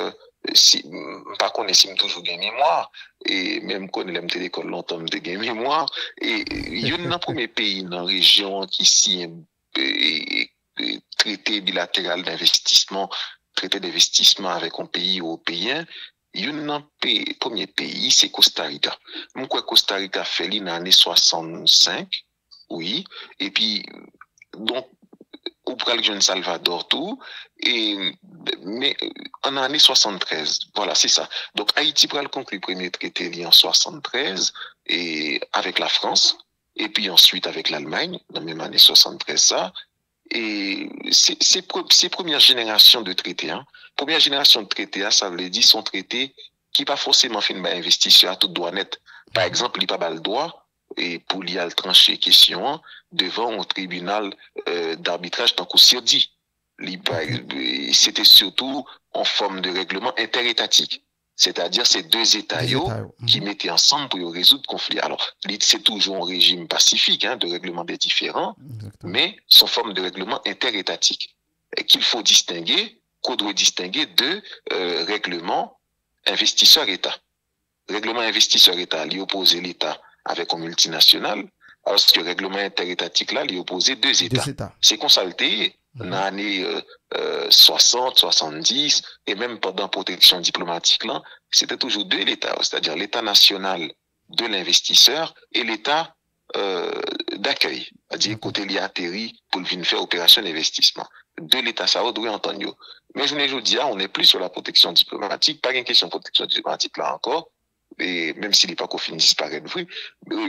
[SPEAKER 4] si pas qu'on estime toujours gain mémoire et même qu'on l'aime l'école longtemps de gain mémoire et il y a un premier pays dans la région qui signe traité bilatéral d'investissement, traité d'investissement avec un pays européen. Il y a un premier pays, c'est Costa Rica. Pourquoi Costa Rica fait dans les années 65, oui, et puis donc au Brésil, Salvador, tout, mais en année 73, voilà, c'est ça. Donc, Haïti pral conclut le premier traité en 73, et avec la France, et puis ensuite avec l'Allemagne, dans la même année 73, ça. Et c'est première génération de traités, hein. Première génération de traités, ça veut dire son traité qui pas forcément fait une investisseur à tout droit net. Par exemple, il n'y a pas le droit, et pour y aller trancher question devant un tribunal d'arbitrage tant qu'on s'y dit. C'était surtout en forme de règlement interétatique. C'est-à-dire ces deux États qui mettaient ensemble pour résoudre le conflit. Alors, c'est toujours un régime pacifique de règlement des différends, mais sous forme de règlement interétatique. Et qu'il faut distinguer, qu'on doit distinguer de règlement investisseur-État. Règlement investisseur-État, il oppose l'État avec un multinational, alors que le règlement interétatique là, il opposait deux États. C'est consulté dans les années 60, 70, et même pendant la protection diplomatique là, c'était toujours deux États, c'est-à-dire l'État national de l'investisseur et l'État d'accueil, c'est-à-dire côté il atterri pour venir faire opération d'investissement. De l'État, ça doit entendre. Mais je ne dis pas, on n'est plus sur la protection diplomatique, pas une question de protection diplomatique là encore. Et même s'il n'est pas qu'au fin disparaître, oui,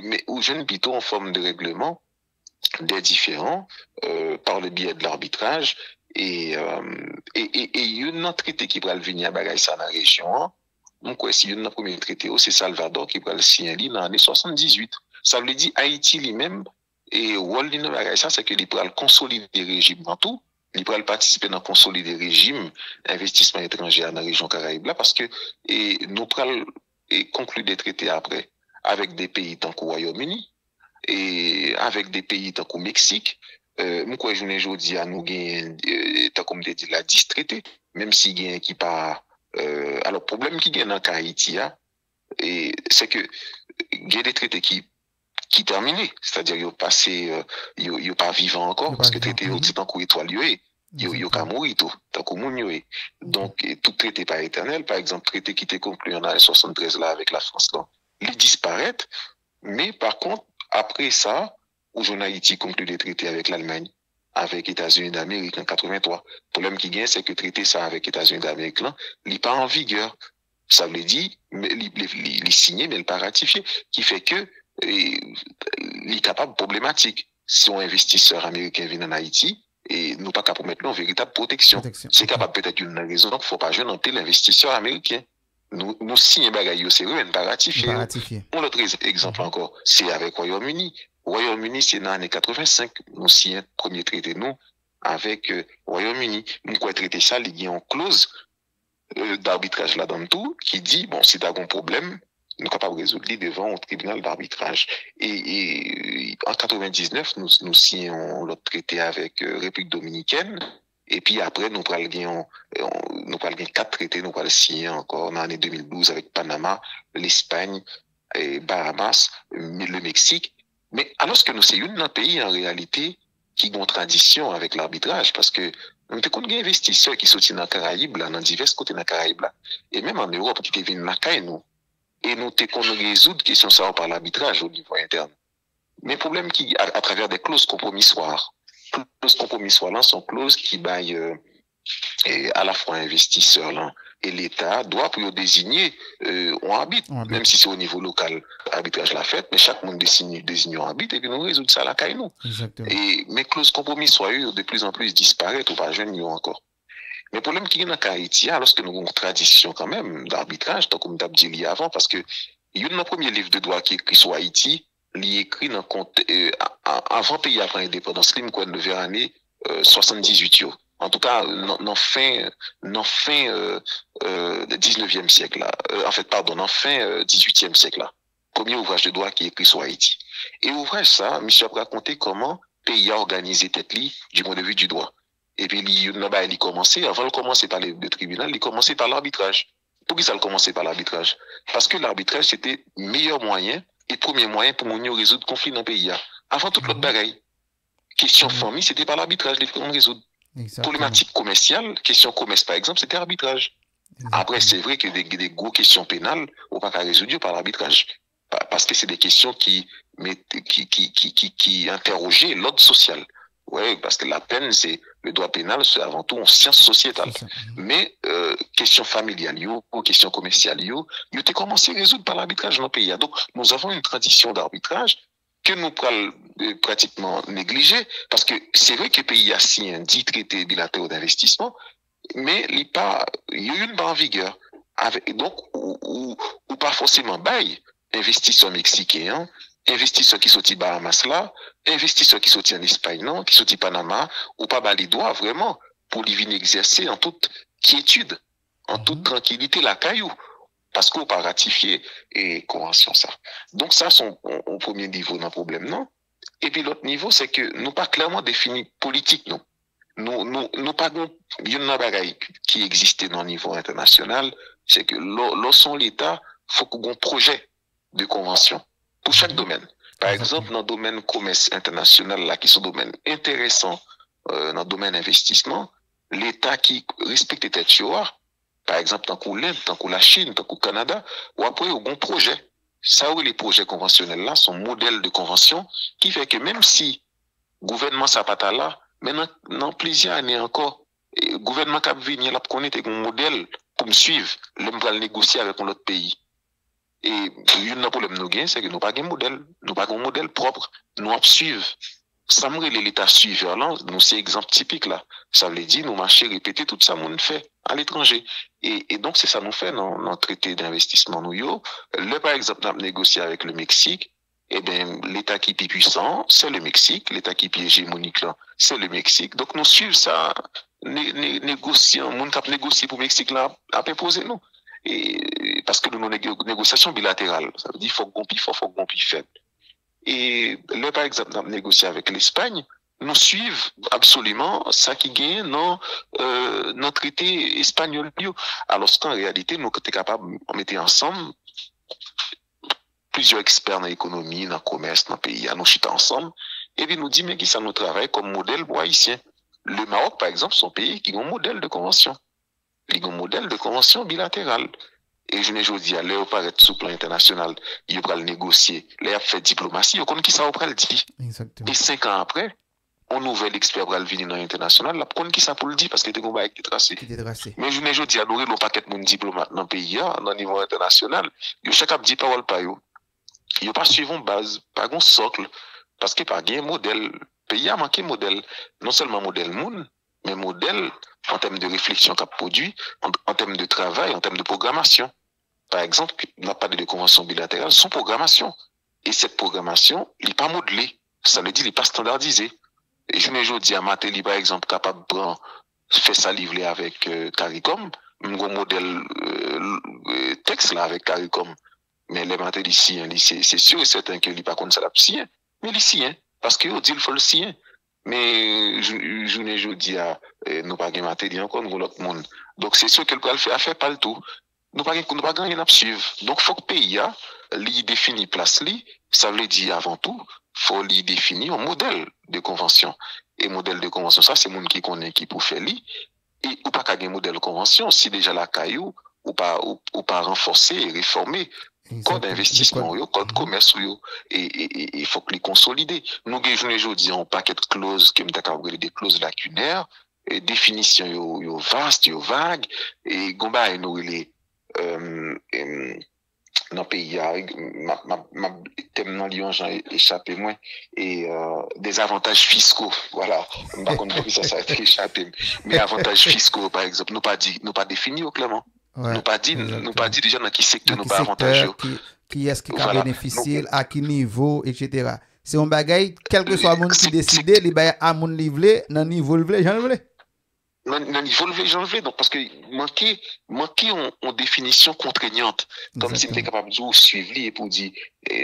[SPEAKER 4] mais où je ne plutôt en forme de règlement des différends par le biais de l'arbitrage et il y a un traité qui va venir à bagaille ça dans la région. Donc si il y a un premier traité, c'est Salvador qui va le signer dans l'année 78. Ça veut dire Haïti lui-même et rôle de bagaille ça, c'est que il va consolider le régime dans tout. Il va participer dans consolider le régime investissement étranger dans la région Caraïbe là parce que nous prenons et conclut des traités après avec des pays tant qu'au Royaume-Uni et avec des pays tant qu'au Mexique. Moi, je dis à nous gain tant comme dit la 10 traités, même si gain qui pas alors problème qui gagne dans Haïti et c'est que il y a des traités qui terminés, c'est-à-dire ils passé ils pas vivant encore parce que traité c'est tant qu'au étoilé. Yo ka mourir tout tant que moun yo donc tout traité pas éternel par exemple traité qui était conclu en année 73 là avec la France là il disparaît mais par contre après ça où Haïti conclut des traités avec l'Allemagne avec États-Unis d'Amérique en 83 le problème qui gagne c'est que traité ça avec États-Unis d'Amérique là il pas en vigueur ça veut dire mais il signé mais il pas ratifié qui fait que il est capable problématique si un investisseur américain vient en Haïti et nous pas qu'à promettre une véritable protection. C'est capable peut-être une raison qu'il ne faut pas jeter l'investisseur américain. Nous signons bagaille au sérieux, mais pas ratifier. Un autre exemple encore, c'est avec Royaume-Uni. Royaume-Uni, c'est dans les années 85. Nous signons le premier traité, nous, avec Royaume-Uni. Nous, quoi traiter ça, il y a une clause d'arbitrage là-dedans tout, qui dit, bon, si tu as un problème, nous sommes capables de résoudre devant un tribunal d'arbitrage. Et en 99, nous signons l'autre traité avec République dominicaine. Et puis après, nous prenons 4 traités, nous prenons signer encore en l'année 2012 avec Panama, l'Espagne, et Bahamas, le Mexique. Mais alors que nous sommes un pays en réalité qui a une tradition avec l'arbitrage, parce que nous avons des investisseurs qui sont dans les Caraïbes, dans divers côtés dans les Caraïbes, et même en Europe qui viennent dans nous. Et nous avons résoudre question ça par l'arbitrage au niveau interne. Mais le problème qui à travers des clauses compromissoires. Clauses compromissoires là sont clauses qui baillent à la fois investisseurs là et l'État doit pour désigner on arbitre, même si c'est au niveau local arbitrage la fête, mais chaque monde désigne un arbitre et puis nous résoudre ça à la caille nous. Et mes clauses compromissoires de plus en plus disparaissent ou pas jeunes encore. Mais le problème qui est dans Haïti, lorsque nous avons une tradition quand même d'arbitrage, tant comme tu as dit avant, parce que il y a un premier livre de droit qui est écrit sur Haïti, il est écrit dans compte avant pays après l'indépendance, il me de vers l'année 78. En tout cas, dans fin 19e siècle là, en fait pardon, dans fin 18e siècle là. Premier ouvrage de droit qui est écrit sur Haïti. Et ouvrage ça, monsieur a raconté comment pays a organisé tête li du point de vue du droit. Et puis, il commençait, avant de commencer par le tribunal, il commençait par l'arbitrage. Pour qui ça a commencé par l'arbitrage? Parce que l'arbitrage, c'était meilleur moyen et premier moyen pour nous résoudre le conflit dans le pays. Avant toute l'autre bagaille. Question famille, c'était par l'arbitrage, les problèmes résoudre. Problématique commerciale, question commerce par exemple, c'était arbitrage. Après, c'est vrai que des gros questions pénales, on ne peut pas résoudre par l'arbitrage. Parce que c'est des questions qui interrogeaient l'ordre social. Ouais, parce que la peine, c'est le droit pénal, c'est avant tout en sciences sociétales. Mais question familiale, question commerciale, ils ont commencé à résoudre par l'arbitrage dans le pays. Donc, nous avons une tradition d'arbitrage que nous pouvons pratiquement négliger, parce que c'est vrai que le pays a signé 10 traités bilatéraux d'investissement, mais il y a une en vigueur. Donc, ou pas forcément bail, investisseurs mexicains, investisseurs qui sont aux Bahamas là, investisseurs qui sont en Espagne, non, qui sont au Panama, ou pas les droits vraiment, pour les venir exercer en toute quiétude, en toute tranquillité la caillou. Parce qu'on pas ratifié et convention ça. Donc ça, c'est au premier niveau d'un problème, non? Et puis l'autre niveau, c'est que nous pas clairement défini politique, non? Nous pas il y a une bagaille qui existait dans le niveau international, c'est que lorsqu'on l'État, faut qu'on ait un projet de convention pour chaque domaine. Par exemple, dans le domaine commerce international, là, qui sont domaines intéressants, dans le domaine investissement, l'État qui respecte les têtes par exemple, tant qu'au l'Inde, tant qu'au la Chine, tant qu'au Canada, ou après, au bon projet. Ça, où les projets conventionnels là sont modèles de convention qui fait que même si le gouvernement ça pas là, mais dans plusieurs années encore, le gouvernement qui a venu là pour connaître un modèle pour me suivre, l'homme va le négocier avec un autre pays. Et le problème nous gagne, c'est que nous pas un modèle, nous pas un modèle propre, nous suivre. Ça me l'État suiveur là, nous c'est exemple typique là. Ça veut dire nous marcher répéter tout ça monde fait à l'étranger. Et donc c'est ça nous fait dans le traité d'investissement nous yo. Le par exemple nous négocié avec le Mexique, eh bien l'État qui est puissant, c'est le Mexique, l'État qui est hégémonique là, c'est le Mexique. Donc nous suivons ça négociant, monde qui négocier pour le Mexique là à imposer nous. Et parce que nous avons une négociation bilatérale, ça veut dire faut qu'on pi faible. Et là, par exemple, nous avons négocié avec l'Espagne, nous suivons absolument ça qui gagne dans notre traité espagnol. Alors qu'en réalité, nous sommes capables de mettre ensemble plusieurs experts dans l'économie, dans le commerce, dans le pays, à nous chuter ensemble, et puis nous disons mais qui ça nous travaille comme modèle pour haïtien. Le Maroc, par exemple, c'est un pays qui a un modèle de convention. Il a un modèle de convention bilatérale. Et je ne dis à l'heure paraître sous plan international, il va le négocier. Là, il a fait diplomatie, il connaît qui ça va le dire. Et 5 ans après, un nouvel expert va venir dans l'international, là, connaît qui ça pour le dire parce qu'il était combat avec des tracés. Mais je ne dis à nous, il n'y a pas de diplomate dans le pays, dans le niveau international. Chacun dit parole pas yo. Il n'y a pas suivant base, pas un socle. Parce qu'il n'y a pas de modèle. Le pays a manqué modèle. Non seulement modèle monde, mais modèle en termes de réflexion qu'a produit, en termes de travail, en termes de programmation. Par exemple, on n'a pas de convention bilatérale sans programmation. Et cette programmation, il n'est pas modelée. Ça veut dire qu'il n'est pas standardisé. Et je ne dis à Matéli, par exemple, capable de faire ça livrer avec CARICOM, un modèle texte là avec CARICOM. Mais les Matéli c'est sûr et certain qu'il n'est pas contre ça la sien. Mais il sien. Parce qu'il dit qu'il faut le sien. Mais je ne dis à nous pas gagner Matéli encore, nous l'autre monde. Donc c'est sûr qu'elle peut faire affaire pas le tout. Nous pas gagner à suivre. Donc faut que le pays lui définit place li, ça veut dire avant tout, faut lui définir un modèle de convention. Et modèle de convention, ça c'est monde qui connaît qui pour faire li. Et ou pas gagner modèle de convention si déjà la caillou ou pas renforcer et réformer code d'investissement, code commerce, et il faut que les consolider. Nous, je dis, un paquet de clauses, qui me des clauses lacunaires, et définition, yo vaste, yo vague, et gomba, nous, les, dans le pays, ma thème dans Lyon, j'en ai échappé moins, et des avantages fiscaux, voilà. Par contre, ça a été échappé. Mais avantages fiscaux, par exemple, nous pas définis clairement. Ouais, nous pas dit déjà dans qui secteur nous pas avantageux.
[SPEAKER 3] Qui est-ce qui a bénéficié, à quel niveau, etc. C'est un bagage, quel que soit le monde qui décide, il va à mon niveau, dans le niveau levé, j'en veux.
[SPEAKER 4] Dans le niveau levé, j'en veux. Donc, parce que manquer en définition contraignante, comme si on était capable de suivre et pour dire,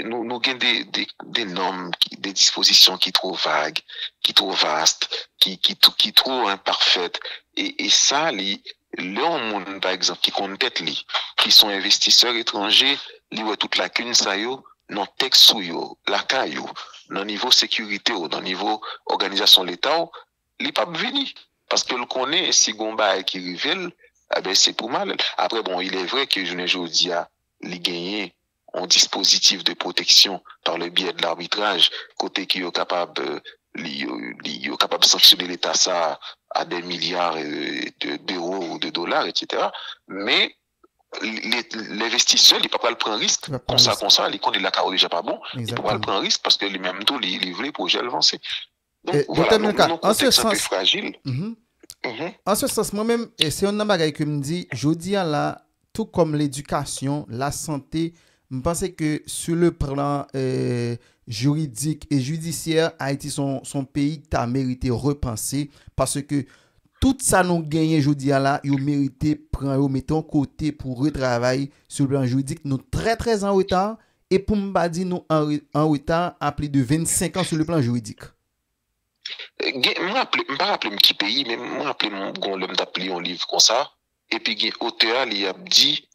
[SPEAKER 4] nous avons des normes, des dispositions qui sont trop vagues, qui sont trop vastes, qui sont trop imparfaites. Et ça, Les par exemple, qui comptent tête li, qui sont investisseurs étrangers, li ouais toute la cune ça yo, non texte sou yo, la caillou, dans niveau sécurité ou dans niveau organisation l'État, li pas venir. Parce que le connaît, si Gomba qui révèle, eh ben c'est pour mal. Après, bon, il est vrai que je ne dis à li gagner un dispositif de protection par le biais de l'arbitrage, côté qui est capable, capable de sanctionner l'État ça à des milliards d'euros ou de dollars, etc. Mais l'investisseur, il ne peut pas le prendre risque. Comme ça, il connaît la carrière déjà pas bon. Il ne peut pas le prendre risque parce que lui-même tout, il veut les projets avancer. Donc, voilà,
[SPEAKER 3] en ce sens,
[SPEAKER 4] fragile.
[SPEAKER 3] En ce sens, moi-même, c'est un bagage que me dit, je dis là, tout comme l'éducation, la santé, je pense que sur le plan juridique et judiciaire, Haïti, son pays qui a mérité repenser parce que tout ça nous gagne, je dis là, il mérité prendre, mettre en côté pour retravailler sur le plan juridique. Nous très très en retard et pour me dire nous en retard à plus de 25 ans sur le plan juridique.
[SPEAKER 4] Moi, je ne pas rappeler qui pays, mais moi, rappelé mon l'homme d'appelé un livre comme ça. Et puis, auteur, il a dit,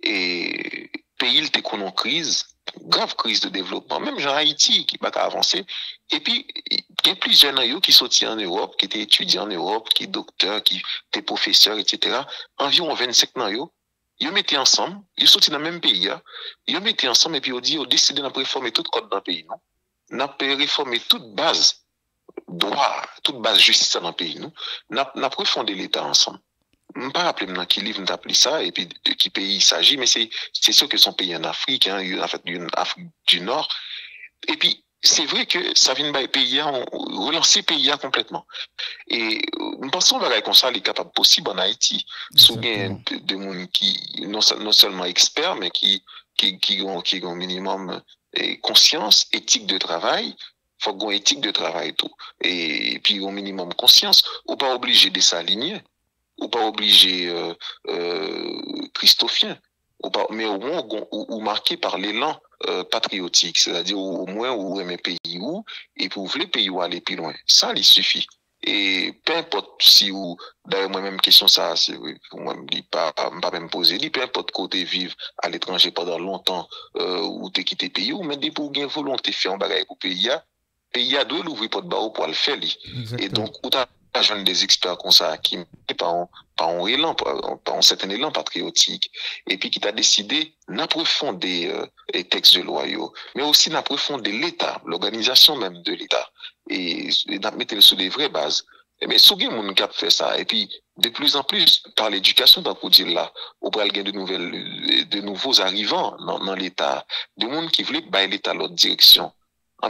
[SPEAKER 4] et pays, il était en crise, grave crise de développement, même genre Haïti, qui n'a pas avancé. Et puis, il y a plusieurs gens qui sont sortis en Europe, qui étaient étudiants en Europe, qui étaient docteurs, qui étaient professeurs, etc. Environ 25 ans, ils mettaient ensemble, ils sont sortis dans le même pays, ils mettaient ensemble, et puis ils ont dit, ils ont décidé de réformer tout code dans le pays, non? On a réformé toute base droit, toute base justice dans le pays, nous, n'a pas refondé l'État ensemble. Je ne sais pas rappeler maintenant qui livre nous appelé ça et puis de qui pays il s'agit, mais c'est sûr que son pays en Afrique, hein, en fait, en Afrique du Nord. Et puis, c'est vrai que ça vient de pays, relancer pays complètement. Et nous pensons que comme ça, il est capable possible en Haïti. Souvenez de monde qui, non seulement experts, mais qui ont un minimum conscience, éthique de travail. Faut qu'on ait éthique de travail tout et puis au minimum conscience ou pas obligé de s'aligner ou pas obligé christophien ou pas mais au moins ou marqué par l'élan patriotique, c'est-à-dire au moins ou aimer pays ou et pour les pays où aller plus loin, ça il suffit. Et peu importe si ou d'ailleurs moi-même question ça c'est moi me dit pas même poser dit peu importe côté vivre à l'étranger pendant longtemps ou t'es quitté pays ou mais des pour gain volonté faire un bagage pour pays a doit l'ouvrir porte barreau pour le faire lui. Et donc où t'as des experts comme ça qui par un élan par un certain élan patriotique et puis qui t'a décidé d'approfondir les textes de loi mais aussi d'approfondir l'État, l'organisation même de l'État et mettre sur des vraies bases. Et bien souvent mon cap fait ça et puis de plus en plus par l'éducation dans pour dire là au bras de nouveaux arrivants dans l'État, de monde qui voulait bailler l'État l'autre direction.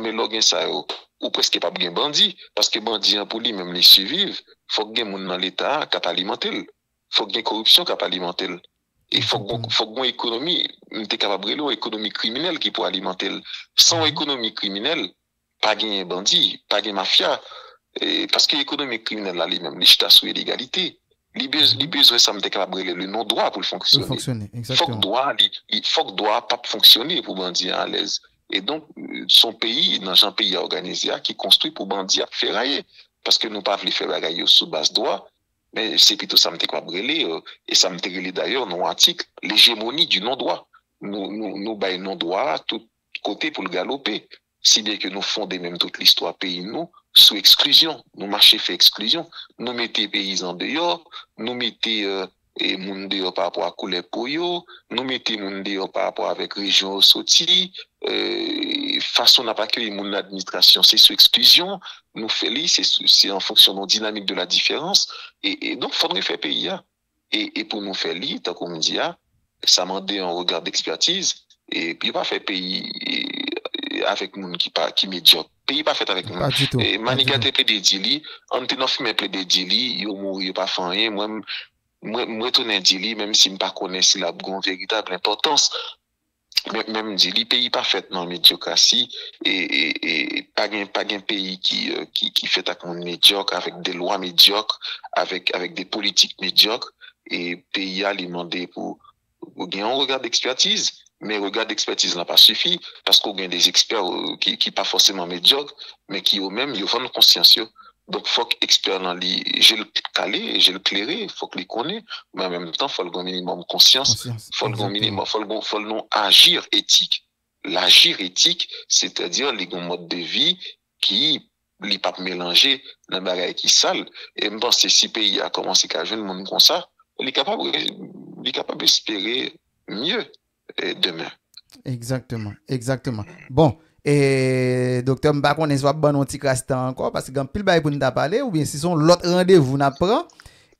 [SPEAKER 4] Mais login ça ou presque pas bien bandit parce que bandit pour lui même les survivre faut que moun dans l'état cap alimenter faut que corruption cap alimenter et faut que économie t'es capable de économie criminelle qui pour alimenter sans économie criminelle pas gain bandit pas gain mafia et parce que l'économie criminelle là lui-même les chita sous illégalité les besoin ça me capable le non droit pour fonctionner
[SPEAKER 3] exactement
[SPEAKER 4] faut que droit pas fonctionner pour bandit à l'aise. Et donc, son pays, dans un pays organisé, qui construit pour bandits à ferrailler. Parce que nous pas voulu faire bagaille sous base droit, mais c'est plutôt ça me quoi brûler, et ça me brûler d'ailleurs, dans l'article, l'hégémonie du non-droit. Nous baillons non-droit, tout côté pour le galoper. Si bien que nous fondons même toute l'histoire pays, nous, sous exclusion. Nous marchons fait exclusion. Nous mettons paysans dehors, nous mettons, et moun dehors par rapport à couleur pour yo, nous mettons moun dehors par rapport avec région sortie, façon n'a pas accueillir mon administration, c'est sous exclusion, nous faisons, c'est en fonction de la dynamique de la différence, et donc faudrait faire pays, et pour nous faire lire, tant qu'on dit, ça m'a demandé un regard d'expertise, et puis pas faire pays avec moun qui médiocre. Pays pas fait avec nous. Et Manigat te des dili, on te non fume plein de dili, yo mourir pas faire rien, moi tourner dili même si me pas connais si la une véritable importance. Même dili pays pas fait non médiocratie et pas un pays qui fait avec un médiocre avec des lois médiocres avec des politiques médiocres et pays alimenté pour gagner un regard d'expertise. Mais regard d'expertise n'a pas suffi parce qu'on a des experts qui pas forcément médiocres, mais qui eux-mêmes, ils ont conscience. Donc, faut que expert dans j'ai le calé, j'ai le clairé, faut que les connaît, mais en même temps, faut le minimum conscience, faut le minimum, faut le non agir éthique. L'agir éthique, c'est-à-dire les modes de vie qui les pas mélanger dans bagaille qui sale. Et je pense que si pays a commencé à jouer le monde comme ça, il est capable d'espérer mieux demain.
[SPEAKER 3] Exactement, exactement. Bon, et docteur Mba qu'on est soit bon petit castan encore parce que quand pile bail pour nous parler ou bien si son l'autre rendez-vous n'a pas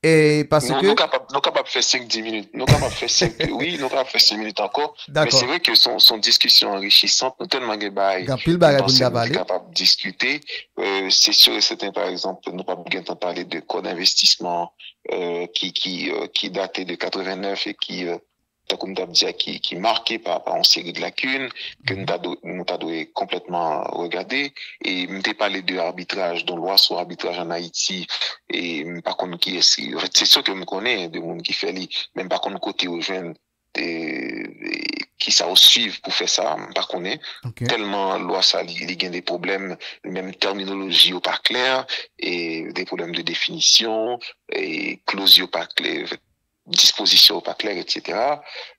[SPEAKER 3] et parce que
[SPEAKER 4] nous capable de faire 5-10 minutes. Nous capable de faire 5 oui, nous capable de faire 5 minutes encore. Mais c'est vrai que son discussion enrichissante, nous tellement de bail.
[SPEAKER 3] Quand pile bail pour nous parler.
[SPEAKER 4] Capable de discuter. C'est sûr et certain par exemple, nous pas bien parler de code d'investissement qui datait de 89 et comme tu as dit, qui est marqué par une série de lacunes que nous avons complètement regardé. Et nous avons parlé de arbitrage, de loi sur arbitrage en Haïti. Et par contre, qui est, en fait, c'est sûr que nous connaissons des gens qui fait même par contre, côté aux jeunes, qui ça au suivre pour faire ça, par contre, tellement loi ça, il y a des problèmes, même terminologie au pas clair, et des problèmes de définition, et clause au pas clair, disposition pas claire, etc.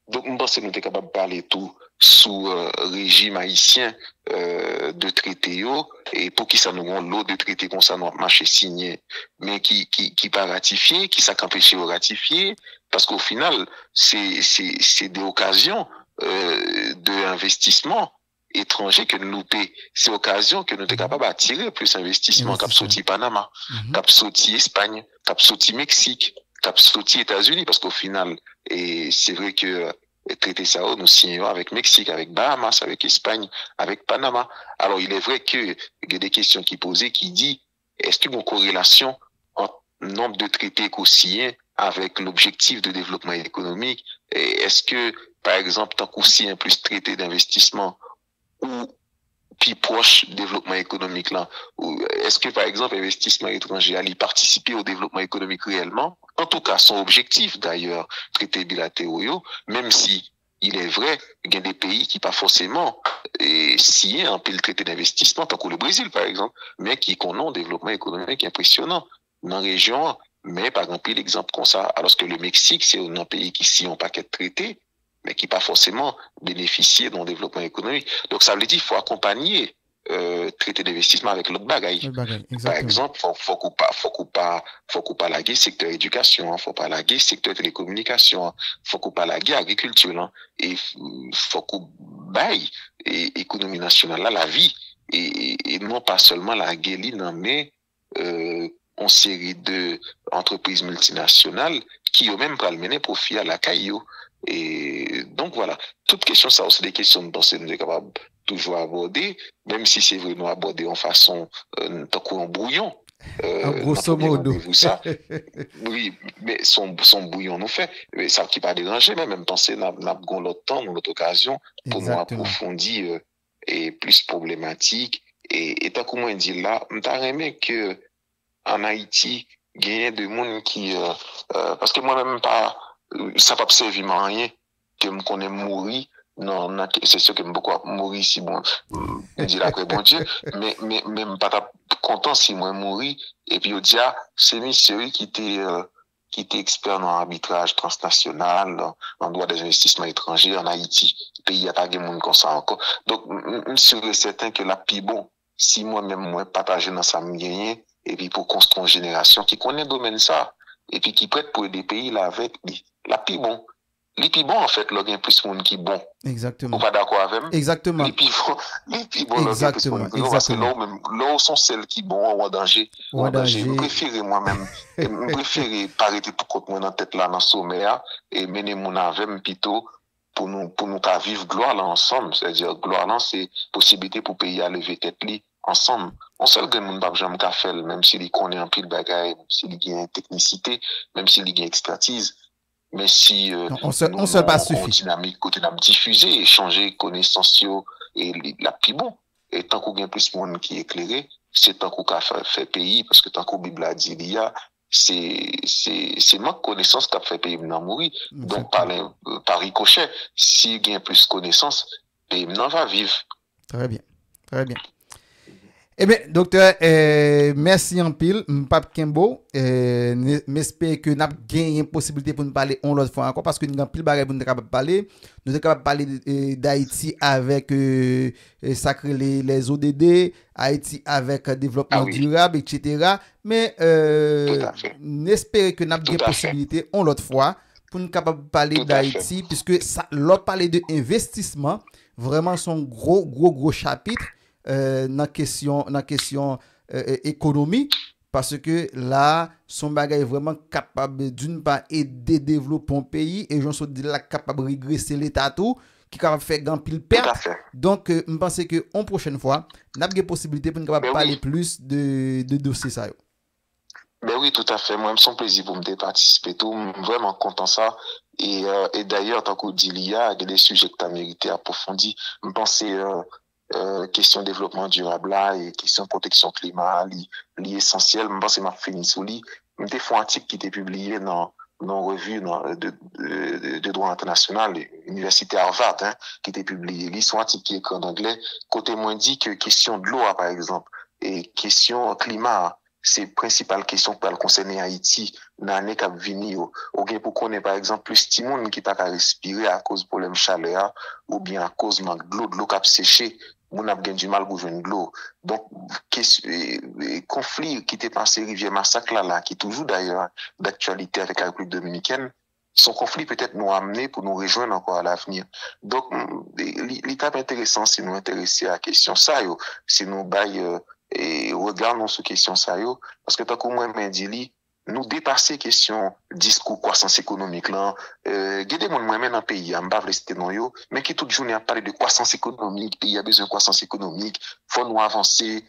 [SPEAKER 4] Donc, je pense que nous sommes capables de parler tout sous régime haïtien de traité et pour qui ça nous rend l'eau de traité comme ça nous marché signé mais qui pas ratifié, qui ça qu'empêché de ratifier parce qu'au final c'est des occasions d'investissement étranger que nous loupons. C'est occasion que nous sommes capables d'attirer plus d'investissement cap sorti Panama, cap sorti Espagne, cap sorti Mexique, cap sorti États-Unis parce qu'au final et c'est vrai que traité ça nous signons avec Mexique, avec Bahamas, avec Espagne, avec Panama. Alors il est vrai que il y a des questions qui posées qui dit est-ce qu'il y a une corrélation entre le nombre de traités qu'on signe avec l'objectif de développement économique et est-ce que par exemple tant qu'on signe plus traité d'investissement ou puis proche développement économique là est-ce que par exemple investissement étranger allait participer au développement économique réellement en tout cas son objectif d'ailleurs traité bilatéraux même si il est vrai qu'il y a des pays qui pas forcément signé un peu le traité d'investissement tant que le Brésil par exemple mais qui ont un développement économique impressionnant dans la région mais par exemple l'exemple comme ça alors que le Mexique c'est un pays qui signe un paquet de traités mais qui pas forcément bénéficier d'un développement économique. Donc ça veut dire qu'il faut accompagner traité d'investissement avec l'autre bagaille. Par exemple, faut qu'on pas laguer secteur éducation, faut pas laguer secteur télécommunication, faut qu'on pas laguer agriculture hein, et faut qu'on baille économie nationale là la vie et non pas seulement laguer mais en série de entreprises multinationales qui eux même pas le mener profit à la caillou. Et donc voilà, toutes questions ça c'est des questions dont nous sommes capables toujours aborder, même si c'est vraiment abordé en façon tant qu'un brouillon.
[SPEAKER 3] Grosso modo.
[SPEAKER 4] Ça. Oui, mais son bouillon nous fait, mais ça qui pas déranger, mais même penser n'a l'autre temps, l'autre occasion pour nous approfondir et plus problématique. Et tant que moi dit là, m'ta aimé que en Haïti, il y a des gens qui parce que moi-même pas ça pas servir à rien que me connais mourir non c'est sûr que me beaucoup mourir si bon dit là que bon Dieu mais même pas content si moi mourir et puis on dit c'est monsieur qui était expert dans l'arbitrage transnational en droit des investissements étrangers en Haïti pays a pas de monde comme ça encore donc je suis certain que la plus bon si moi-même moi partager dans ça me gagner et puis pour construire une génération qui connaît le domaine ça et puis qui prête pour aider pays là avec la plus bon. Les plus bon en fait, il y a plus de monde qui bon.
[SPEAKER 3] Exactement.
[SPEAKER 4] Vous pas d'accord avec moi?
[SPEAKER 3] Exactement.
[SPEAKER 4] Les plus bon,
[SPEAKER 3] exactement.
[SPEAKER 4] Parce que là où sont celles qui bon en danger. En danger. Je préfère moi-même, je préfère pas arrêter pour contre moi dans tête là dans sommet et mener mon avec plutôt pour nous vivre gloire là ensemble, c'est-à-dire gloire là c'est possibilité pour pays à lever tête li ensemble. On seul gagne mon bab jamais faire même s'il connaît un pile bagaille, même s'il y a une technicité, même s'il y a expertise. Mais si
[SPEAKER 3] on se pas suffit.
[SPEAKER 4] Dynamique côté n'a diffuser, échanger connaissances et la plus bon et tant qu'on gagne plus de monde qui est éclairé, c'est tant qu'on fait pays parce que tant qu'on Bible a dit il y a c'est ma connaissance qui a fait pays m'en mourir. Donc par ricochet, si gagne plus de connaissances, pays m'en va vivre.
[SPEAKER 3] Très bien. Très bien. Eh bien, docteur, merci en pile, Mpap Kembo. M'espère que nous avons gagné une possibilité pour nous parler on l'autre fois encore parce que nous avons pile bagay pour nous capable parler. Nous sommes capables de parler d'Haïti avec sacré les ODD, Haïti avec développement durable, etc. Mais n'espérez que nous avons gagné possibilité on l'autre fois pour nous capable de parler d'Haïti puisque ça, l'on parler de investissement, vraiment son gros chapitre. Dans la question économie parce que là son bagage est vraiment capable d'une part aider développer un pays et j'en suis là capable de régresser l'état tout qui capable faire grand pile perte donc je pense que en prochaine fois n'a pas possibilité pour nous capable parler plus de dossiers ça.
[SPEAKER 4] Ben oui, tout à fait. Moi, me sens plaisir pour me participer tout. Vraiment content ça. Et d'ailleurs, tant qu'on dit il y a des sujets que tu as mérité approfondir. Je pense question développement durable là et question protection climat li essentiel. Je pense que m'a fini sous lui. Des fois un article qui était publié dans revue de droit international, université Harvard, qui était publié. Li son article qui est en anglais. Côté moins dit que question de l'eau par exemple et question climat c'est principale question pour concerner Haïti dans l'année qui venir. OK, pour qu'on ait par exemple plus de monde qui pas qu'à respirer à cause de problème chaleur ou bien à cause manque de l'eau qui a séché, on a du mal pour joindre de l'eau. Donc conflit qui était passé rivière massacre là qui est toujours d'ailleurs d'actualité avec la République dominicaine. Son conflit peut-être nous amener pour nous rejoindre encore à l'avenir. Donc l'étape intéressant c'est nous intéresser à la question ça c'est nous bail et regardons cette question ça parce que tant que moi me dit nous dépasser question discours croissance économique là des monde moi même dans pays en bas citer non yo mais qui toute journée a parlé de croissance économique pays a besoin de croissance économique faut nous avancer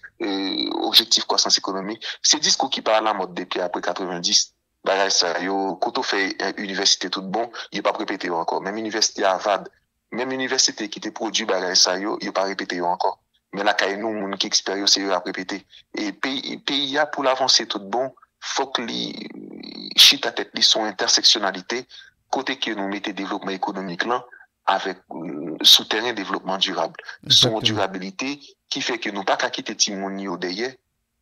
[SPEAKER 4] objectif croissance économique c'est discours qui parle à la mode depuis après 90 bagay ça yo quand on fait université tout bon il pas répéter encore même université Harvard même université qui te produit bagay ça yo pas répéter encore. Mais là, quand nous, moun qui expérience, c'est à répéter. Et pays pour l'avancer tout bon, faut que les chita tête li son intersectionnalité, côté que nous mettons développement économique là, avec souterrain développement durable. Son durabilité, qui fait que nous pas qu'à quitter Timoni au derrière,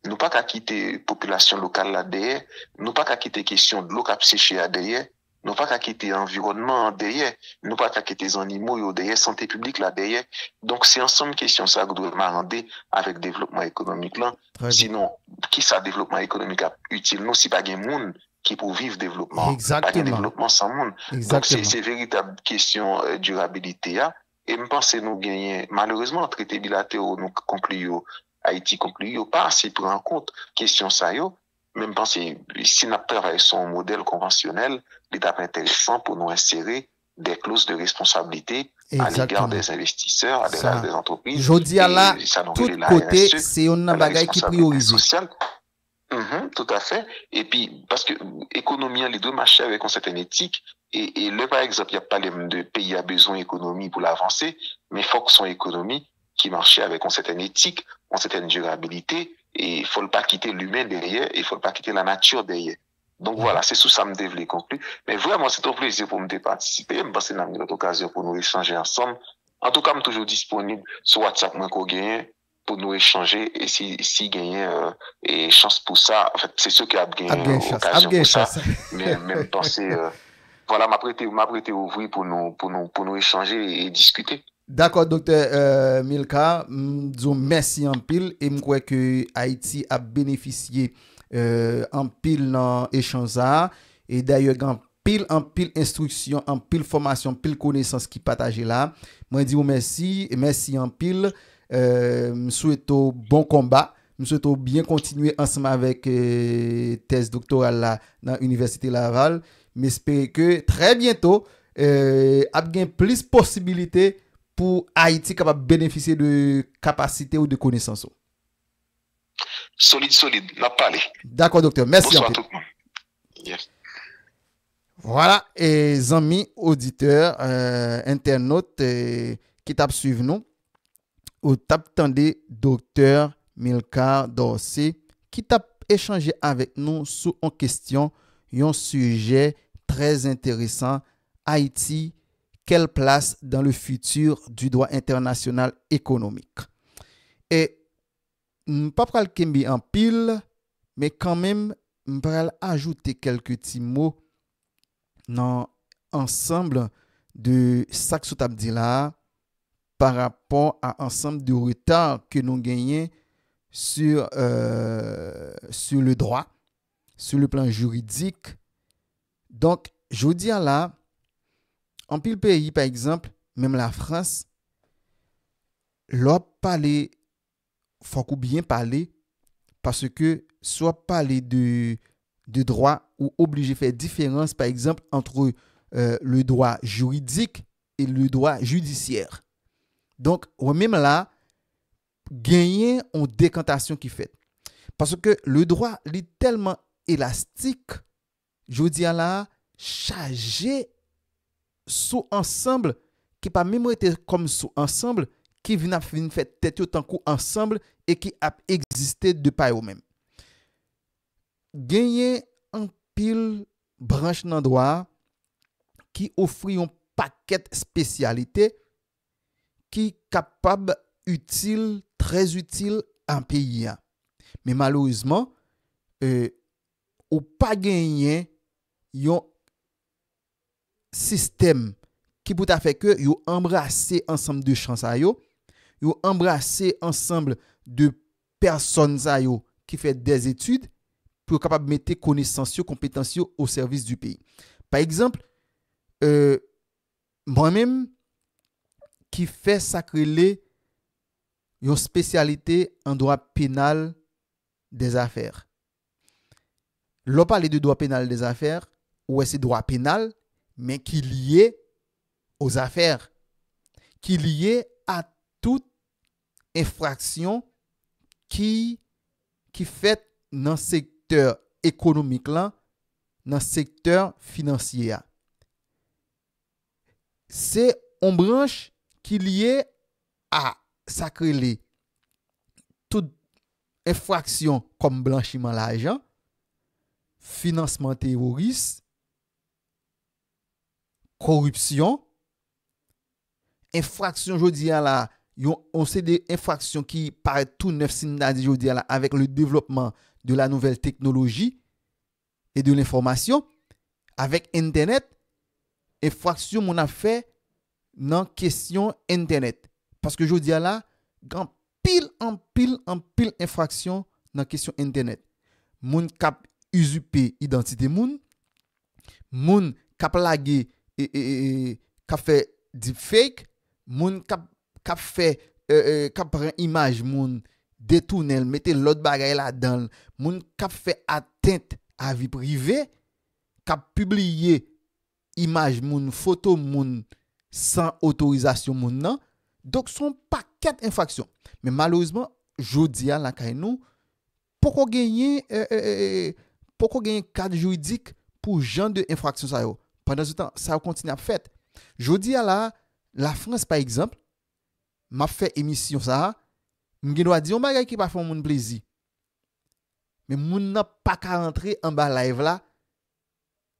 [SPEAKER 4] nous pas qu'à quitter population locale là derrière, nous pas qu'à quitter question de l'eau qui a séché à derrière, nous pas qu'à quitter environnement derrière, nous pas qu'à quitter les animaux derrière, santé publique là derrière. Donc c'est ensemble question ça que doit m'arranger avec développement économique là. Sinon, qui ça développement économique utile nous si pas gain monde qui pour vivre développement.
[SPEAKER 3] Exactement.
[SPEAKER 4] Pas gain développement sans monde. Donc c'est véritable question durabilité là et me pense nous gagner malheureusement traité bilatéraux nous concluons Haïti concluons pas assez prendre en compte question ça même penser si n'a pas son modèle conventionnel, l'étape intéressant pour nous insérer des clauses de responsabilité à l'égard des investisseurs, à l'égard des entreprises.
[SPEAKER 3] Je dis à la tout côté, c'est un bagage qui priorise.
[SPEAKER 4] Tout à fait. Et puis, parce que économie, les deux marchés avec une certaine éthique. Et là, par exemple, il n'y a pas de pays à besoin d'économie pour l'avancer, mais il faut que son économie qui marche avec une certaine éthique, une certaine durabilité, et il faut pas quitter l'humain derrière, il faut pas quitter la nature derrière. Donc voilà, c'est sous ça me développer conclu. Mais vraiment, c'est un plaisir pour me participer. Je pense que c'est une occasion pour nous échanger ensemble. En tout cas, je suis toujours disponible sur WhatsApp, moi, pour nous échanger. Et si gagner, et chance pour ça, en fait, c'est ceux qui ont gagné occasion pour ça. Mais même penser, voilà, m'apprêter ouvrir pour nous échanger et discuter.
[SPEAKER 3] D'accord, docteur Milka, merci en pile et je crois que Haïti a bénéficié en pile dans l'échange et d'ailleurs en pile instruction, en pile formation, pile connaissance qui partagé là. Moi je dis merci en pile. Je souhaite bon combat. Je souhaite bien continuer ensemble avec thèse doctorale là dans l'université Laval. J'espère que très bientôt a bien plus possibilités pour Haïti capable de bénéficier de capacités ou de connaissances.
[SPEAKER 4] Solide, n'a pas parlé.
[SPEAKER 3] D'accord, docteur. Merci.
[SPEAKER 4] Bonsoir tout le monde. Yes.
[SPEAKER 3] Voilà, et amis auditeurs, internautes qui tapent suivre nous, ou tapent tendez docteur Milka Dorsey qui tape échanger avec nous sur une question, un sujet très intéressant. Haïti, quelle place dans le futur du droit international économique? Et pas pral kembe en pile, mais quand même pral ajouter quelques petits mots dans ensemble de ça que t'a dit là par rapport à ensemble de retard que nous gagnons sur le droit, sur le plan juridique. Donc, je dis là, en pile pays, par exemple, même la France, l'on parler, faut qu'on bien parler, parce que soit parler de droit ou obligé de faire différence, par exemple, entre le droit juridique et le droit judiciaire. Donc, même là, gagner une décantation qui fait. Parce que le droit est tellement élastique, je dis là, chargé sous ensemble, qui pas même été comme sous ensemble, qui vient faire tête autant coup ensemble et qui a existé de par eux-mêmes. Gagner un pile branche dans droit qui offre un paquet de spécialités qui capable utile, très utile en pays. Mais malheureusement, ou pas gagner un système qui peut faire que yo embrasser ensemble de chances yo embrasser ensemble de personnes qui fait des études pour capable mettre connaissances compétences au service du pays. Par exemple, moi-même qui fait sacrer une spécialité en droit pénal des affaires. L'on parle de droit pénal des affaires, ou c'est droit pénal, mais qui est lié aux affaires, qui est lié à toute infraction qui fait dans le secteur économique, là, dans le secteur financier. C'est une branche qui est liée à sacrer toute infraction comme blanchiment d'argent, financement terroriste, corruption, infraction, je dis là, on sait des infractions qui paraissent tout neuf je dis là, avec le développement de la nouvelle technologie et de l'information, avec Internet, infraction mon a fait dans question Internet. Parce que je dis là, grand en pile infraction dans question Internet. Moun kap usurper identité moun kap laguer kap fait deepfake, moun kap fait kap prend image moun détourner mettre l'autre bagaille là-dedans, moun kap fait atteinte à vie privée, kap publier image moun, photo moun sans autorisation moun nan. Donc son paquet d'infractions. Mais malheureusement, jodi a la kay nou pourquoi gagner cadre juridique pour genre de infraction ça yo. Pendant ce temps, ça continue à faire. Jodi a la France par exemple, m'a fait émission ça, m'gen doit dire on bagay qui pas fait moun plaisir. Mais moun n'a pas qu'à rentrer en bas live là.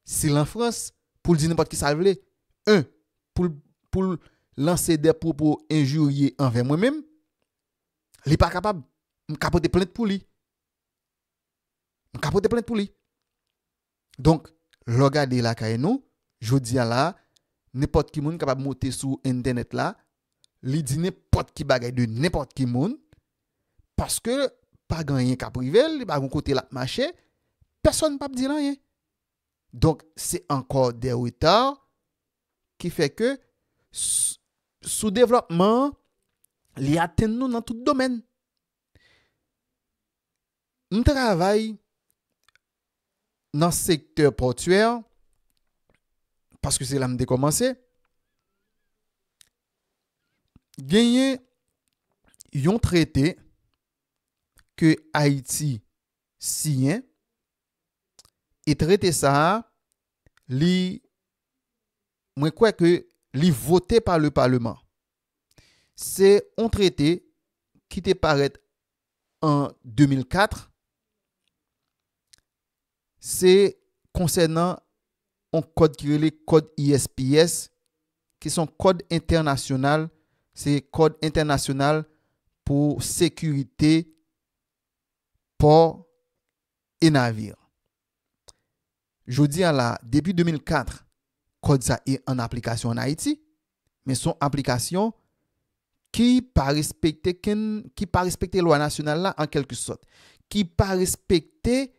[SPEAKER 3] C'est en France pour dire n'importe qui ça veut. Pour lancer des propos injurieux envers moi-même, il n'est pas capable. Je suis capable de plainte pour lui. Donc, regardez là, je dis là, n'importe qui monde capable de monter sur Internet là, il dit n'importe qui bagaille de n'importe qui monde, parce que pas gagner qu'à privé, il pas côté là marché, personne ne peut dire rien. Donc, c'est encore des retards qui fait que sous-développement, il atteint nous dans tout domaine. On travaille dans le secteur portuaire, parce que c'est là que j'ai commencé. Gagner un traité que Haïti signe et traité ça, moi crois que li voté par le Parlement. C'est un traité qui te paraît en 2004. C'est concernant un code qui est le code ISPS, qui sont code international, c'est code international pour sécurité port et navire. Je dis là, depuis 2004, code ça est en application en Haïti, mais son application qui pas respecter loi nationale là en quelque sorte, qui pas respecter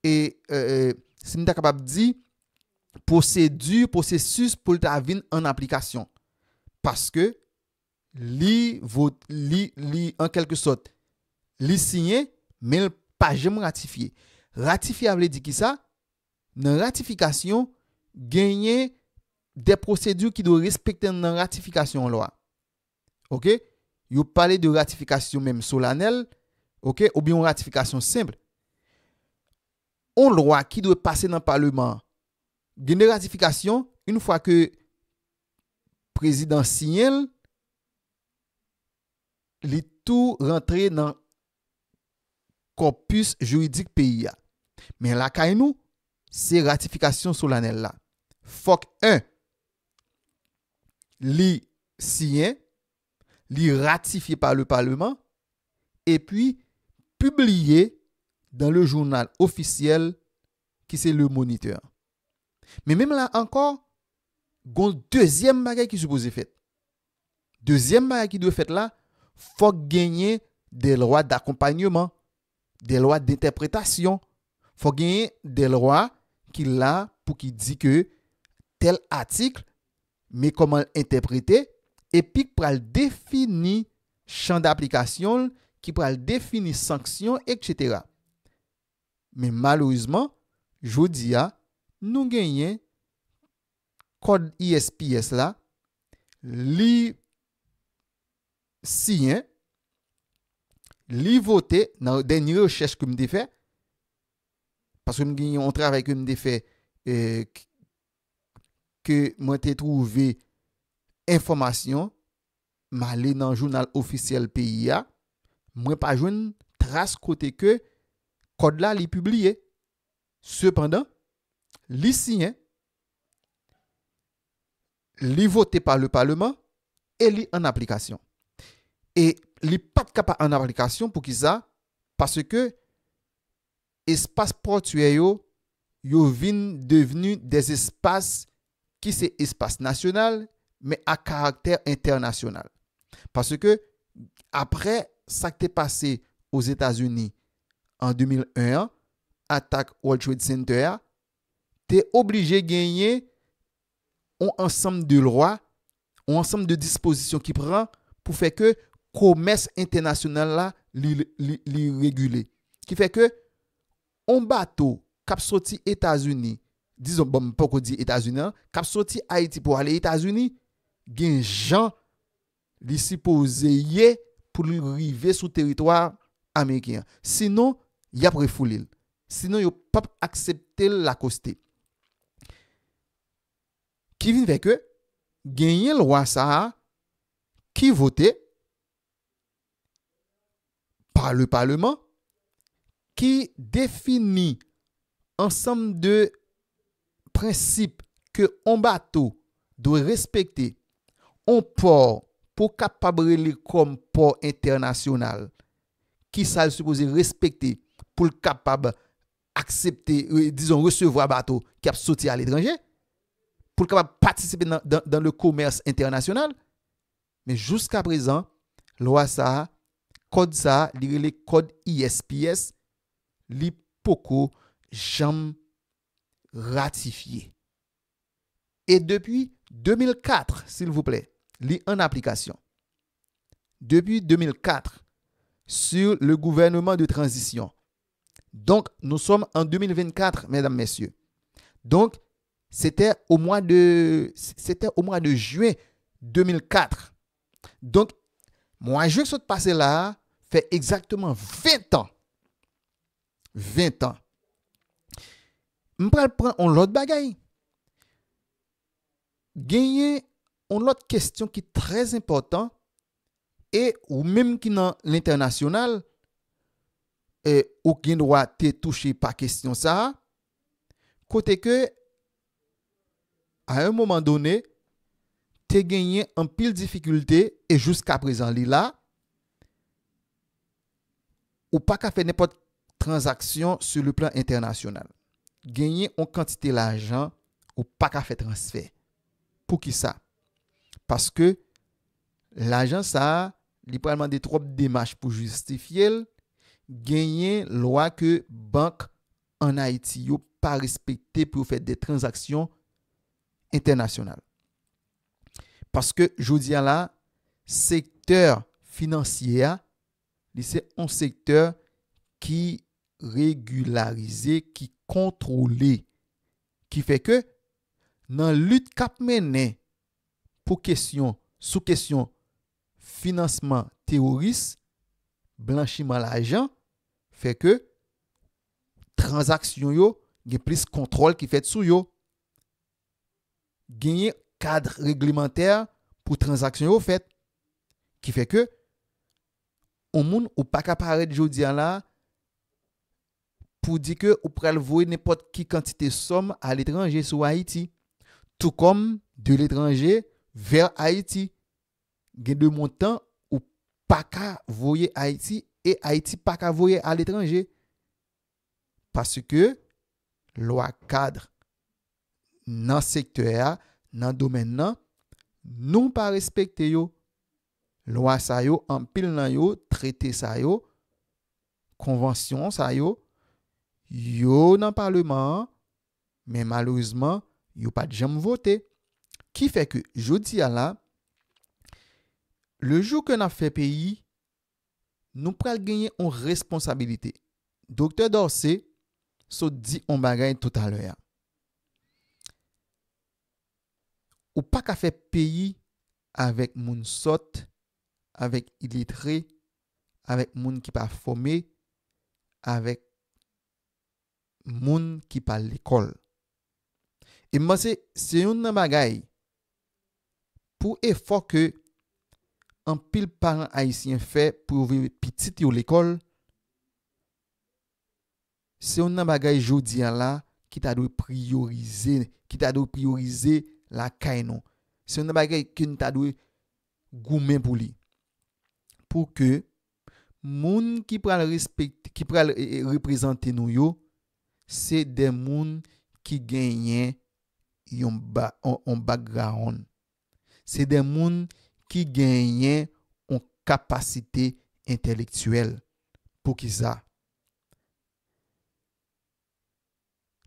[SPEAKER 3] et si nous capable dire processus pour ta venir en application parce que li en quelque sorte li signé mais il pas jamais ratifié. Ratifié veut dire qui ça? Dans ratification gagner des procédures qui doivent respecter dans ratification loi. OK? Vous parlez de ratification même solennelle, OK, ou bien ratification simple. On loi qui doit passer dans le parlement. Une ratification une fois que président signe, il tout rentré dans corpus juridique pays. Mais la nous c'est ratification solennelle là. Faut que 1 li signé, li ratifié par le Parlement et puis publié dans le journal officiel qui c'est le Moniteur. Mais même là encore, gon deuxième bagage qui supposé fait. Deuxième bagage qui doit fait là, faut gagner des lois d'accompagnement, des lois d'interprétation, faut gagner des lois qui là pour qui dit que tel article mais comment interpréter et puis pour définir champ d'application qui pour définir sanctions etc. Mais malheureusement jodi a nous gagnons code ISPS là li signé li voté dans dernière recherche que me fait parce que on travaille que me fait que moi t'ai trouvé information m'aller dans le journal officiel PIA moi pas joindre trace côté que code là li publié cependant li signé li voté par le Parlement et li en application et li pas capable en application pour qui ça parce que espace portuaire yo vinn devenu des espaces qui c'est espace national mais à caractère international parce que après ça qui est passé aux États-Unis en 2001 attaque World Trade Center tu es obligé de gagner un ensemble de lois un ensemble de dispositions qui prend pour faire que commerce international là li réguler qui fait que un bateau cap sorti États-Unis disons bon pas qu'on dit États-Unis cap sorti Haïti pour aller États-Unis gen gens li supposé pour arriver sur territoire américain sinon y a refoulé sinon yo pas accepter l'accoster qui vient avec que gagner loi ça qui voté par le Parlement qui définit ensemble de principes que un bateau doit respecter un port pour capable comme port international qui ça supposé respecter pour capable accepter disons recevoir bateau qui a sorti à l'étranger pour capable participer dans le commerce international mais jusqu'à présent loi ça code ça le code ISPS li poko jamais ratifié et depuis 2004 s'il vous plaît li en application depuis 2004 sur le gouvernement de transition donc nous sommes en 2024 mesdames messieurs donc c'était au mois de juin 2004 donc moi je suis passé là fait exactement 20 ans 20 ans m'pral prend on l'autre bagaille gagner on l'autre question qui est très important et ou même qui dans l'international et aucun droit te touché par question ça côté que à un moment donné te gagné en pile difficulté et jusqu'à présent li là ou pas qu'à faire n'importe transaction sur le plan international. Gagner une quantité d'argent ou pas qu'à faire transfert. Pour qui ça? Parce que l'argent ça, il peut demander trop de démarches pour justifier gagner loi que banque en Haïti yo pas respecté pour faire des transactions internationales. Parce que jodi là secteur financier c'est un secteur qui régularisé, qui contrôlé, qui fait que dans lutte cap mené pour sous question financement terroriste, blanchiment l'argent fait que transaction yo gen plus contrôle qui fait sous yo. Gagner cadre réglementaire pour transaction yo fait qui fait que on moun ou pas capable jodi là pour dire que ou pral voyer n'importe qui quantité somme à l'étranger sur Haïti, tout comme de l'étranger vers Haïti. Gen de montant ou pas ka voyer Haïti et Haïti pas ka voyer à l'étranger. Parce que loi cadre dans secteur dans domaine nan nous pas respecter yo. Loi sa yo en pile nan yo, traité sa yo, convention sa yo dans parlement mais malheureusement yo pas de jamais voté qui fait que jodi a là le jour que n'a fait pays nous pral gagner une responsabilité. Docteur Dorsey so dit on bagay tout à l'heure. Ou pas qu'à faire pays avec moun sot, avec illettré, avec moun qui pas formé, avec moun qui pas l'école. Et moi c'est un bagay pour effort que un pile parents haïtiens fait pour vivre petit yo l'école. C'est un bagay jodi là qui t'a dû prioriser, la caille. C'est un bagay qui t'a dû goumen pour lui. Pour que moun qui pral respecter, qui pral représenter nous yo, c'est des moun qui gagnent un background. C'est des moun qui gagnent une capacité intellectuelle. Pour qui ça?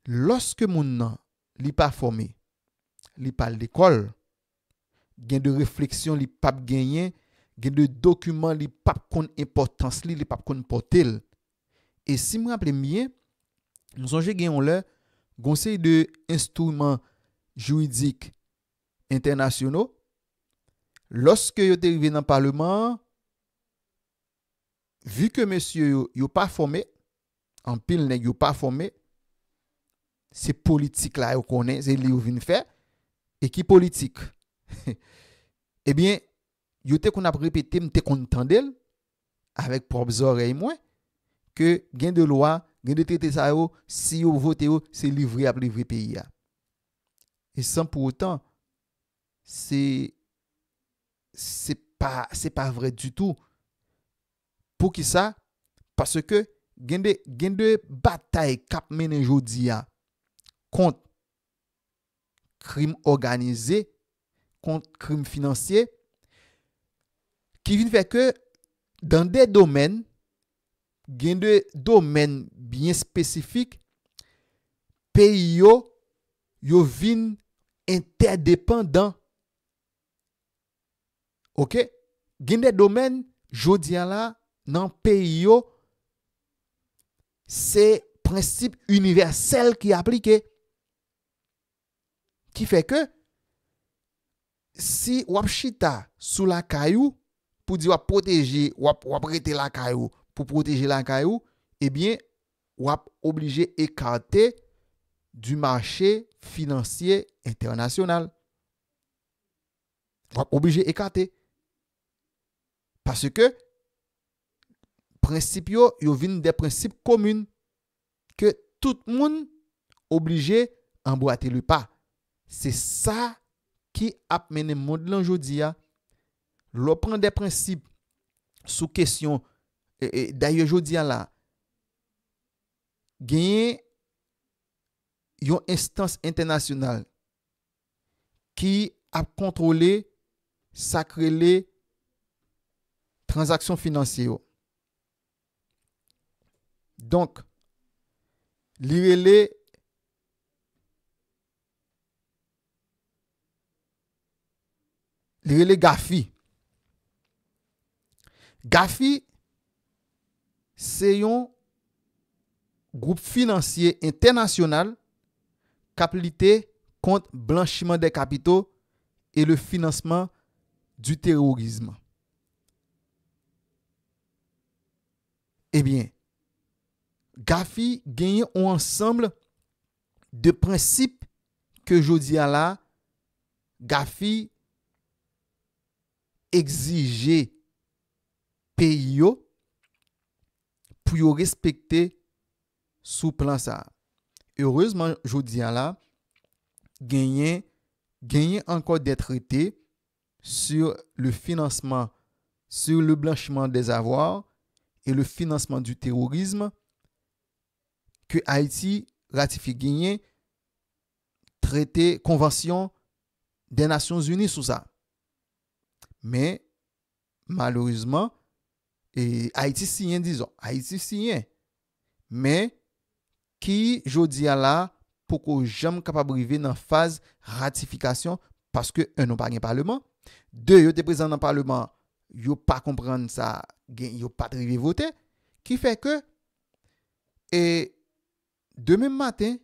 [SPEAKER 3] Lorsque moun nan li pas formé, li pas l'école, gen de réflexion li pas gagné, gen de documents li pas kon importance li pas kon portel. Et si me rappelle bien, nous songe gen on le conseil de instruments juridiques internationaux lorsque yo te arrivé dans parlement, vu que monsieur yo pas formé, en pile nèg yo pas formé, c'est politique là yo connaît, c'est li yo vinn faire et qui politique. Eh bien, yo te qu'on a répété, m'te qu'on entendel avec propres oreilles moi que gain de loi, gain de traité ça yo, si yo voté yo, c'est livré à livrer pays ya. Et sans pour autant c'est pas vrai du tout. Pour qui ça? Parce que gain de bataille cap mené jodi a contre crime organisé, contre crime financier, qui vient faire que dans des domaines, gain de domaines bien spécifiques, pays yo vinn interdépendant. OK? Gain des domaines jodi là dans pays yo c'est principe universel qui est appliqué. Qui fait que si wap chita sous la caillou pour dire wap protéger wap rete la caillou pour protéger la caillou, eh bien wap obligé écarter du marché financier international. Wap obligé écarter parce que principe yo vinn des principes communs que tout le monde obligé emboîter le pas. C'est ça qui a mené le monde aujourd'hui. L'on prend des principes sous question. D'ailleurs, aujourd'hui là, gagné une instance internationale qui a contrôlé les transactions financières. Donc, les GAFI. GAFI, c'est un groupe financier international qui a lutté contre le blanchiment des capitaux et le financement du terrorisme. Eh bien, GAFI gagne un ensemble de principes que je dis à la GAFI exiger pays pour respecter sous plan ça. Heureusement, je dis à la gagner encore des traités sur le financement, sur le blanchiment des avoirs et le financement du terrorisme que Haïti ratifie gagner traité convention des Nations Unies sur ça. Mais malheureusement Haïti signe disons Haïti signe mais qui jodi a là pour que jamais capable arriver dans phase ratification parce que un non pas un parlement, deux yo te présent dans parlement, yo pas comprendre ça, yo pas arrivé voter qui fait que et demain matin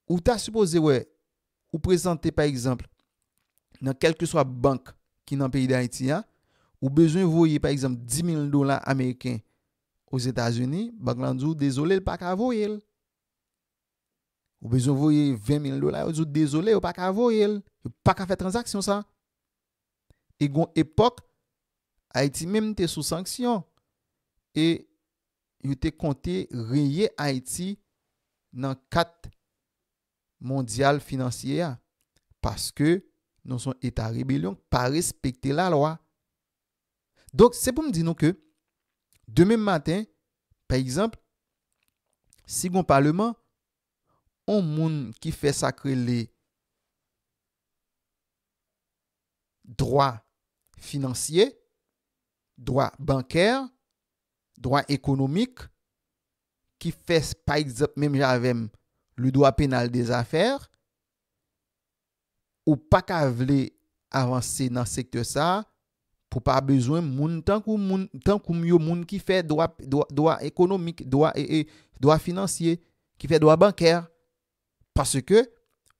[SPEAKER 3] ou t'as supposé ou présenter par exemple dans quelle que soit banque qui dans le pays d'Haïti ou besoin voyer par exemple $10,000 américains aux États-Unis, banque landou désolé pas ka voyer. Ou besoin voyer $20,000 ou désolé ou pas ka voyer, pas ka faire transaction ça. Et gon époque Haïti même était sous sanction et il était compté rayer Haïti dans 4 mondial financier parce que nous sommes état rébellion pas respecter la loi. Donc c'est pour me dire nous que demain matin par exemple si gon parlement on moun qui fait sacrer les droits financiers, droits bancaires, droits économiques qui fait par exemple même j'avais le droit pénal des affaires ou pas qu'à vle avancer dans secteur ça pour pas besoin moun tant que moun qui fait droit économique, droit financier, qui fait droit bancaire parce que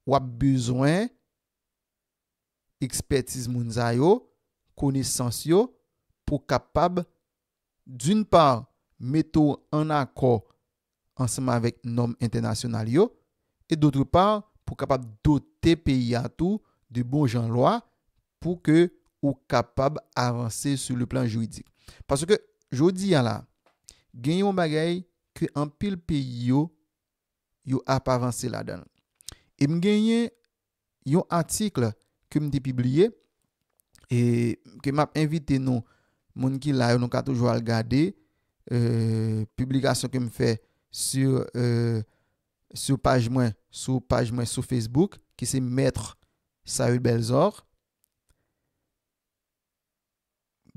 [SPEAKER 3] ou a besoin expertise moun za yo, connaissance yo pour capable d'une part mettre en accord ensemble avec normes internationales yo et d'autre part pour capable doter pays à tout de bons gens loi pour que ou capable avancer sur le plan juridique parce que jodi là gagne un bagay que en pile pays yo a pas avancé là-dedans et me gagné un article que me publié et que m'a invité nous moun qui là nous ka toujours regarder publication que me fait sur page moi sur Facebook qui c'est Maître Saül Belzor.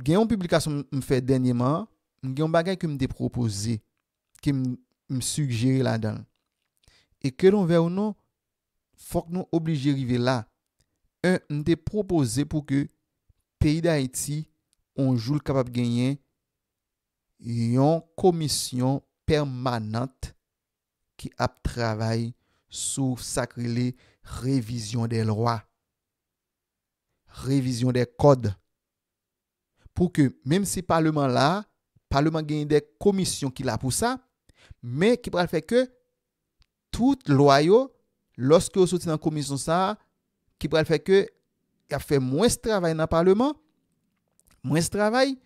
[SPEAKER 3] Gen une publication me fait dernièrement, gen un bagay que me dé proposé qui me suggéré là-dedans. Et que l'on veut ou non, faut que nous obligés arriver là. Un m'dé proposé pour que pays d'Haïti on joue capable gagner une commission permanente qui a travaillé sur sacré révision des lois, révision des codes pour que même si parlement gagne des commissions qui là pour ça mais qui va faire que toute loi yo lorsque vous sortez dans commission ça qui va faire que il a fait moins de travail dans le parlement, moins de travail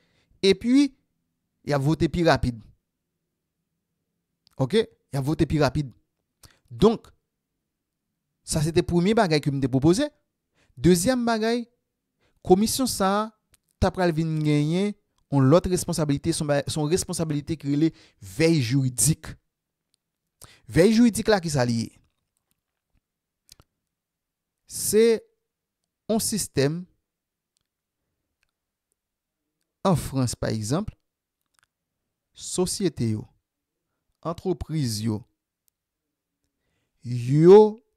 [SPEAKER 3] et puis il a voté plus rapide. OK, il a voté plus rapide. Donc ça c'était premier bagay que me proposé. Deuxième bagay, commission ça t'a pral vinn gagner on l'autre responsabilité son responsabilité qui est veille juridique. Veille juridique là qui s'allie. C'est un système en France par exemple, société yo, entreprise yo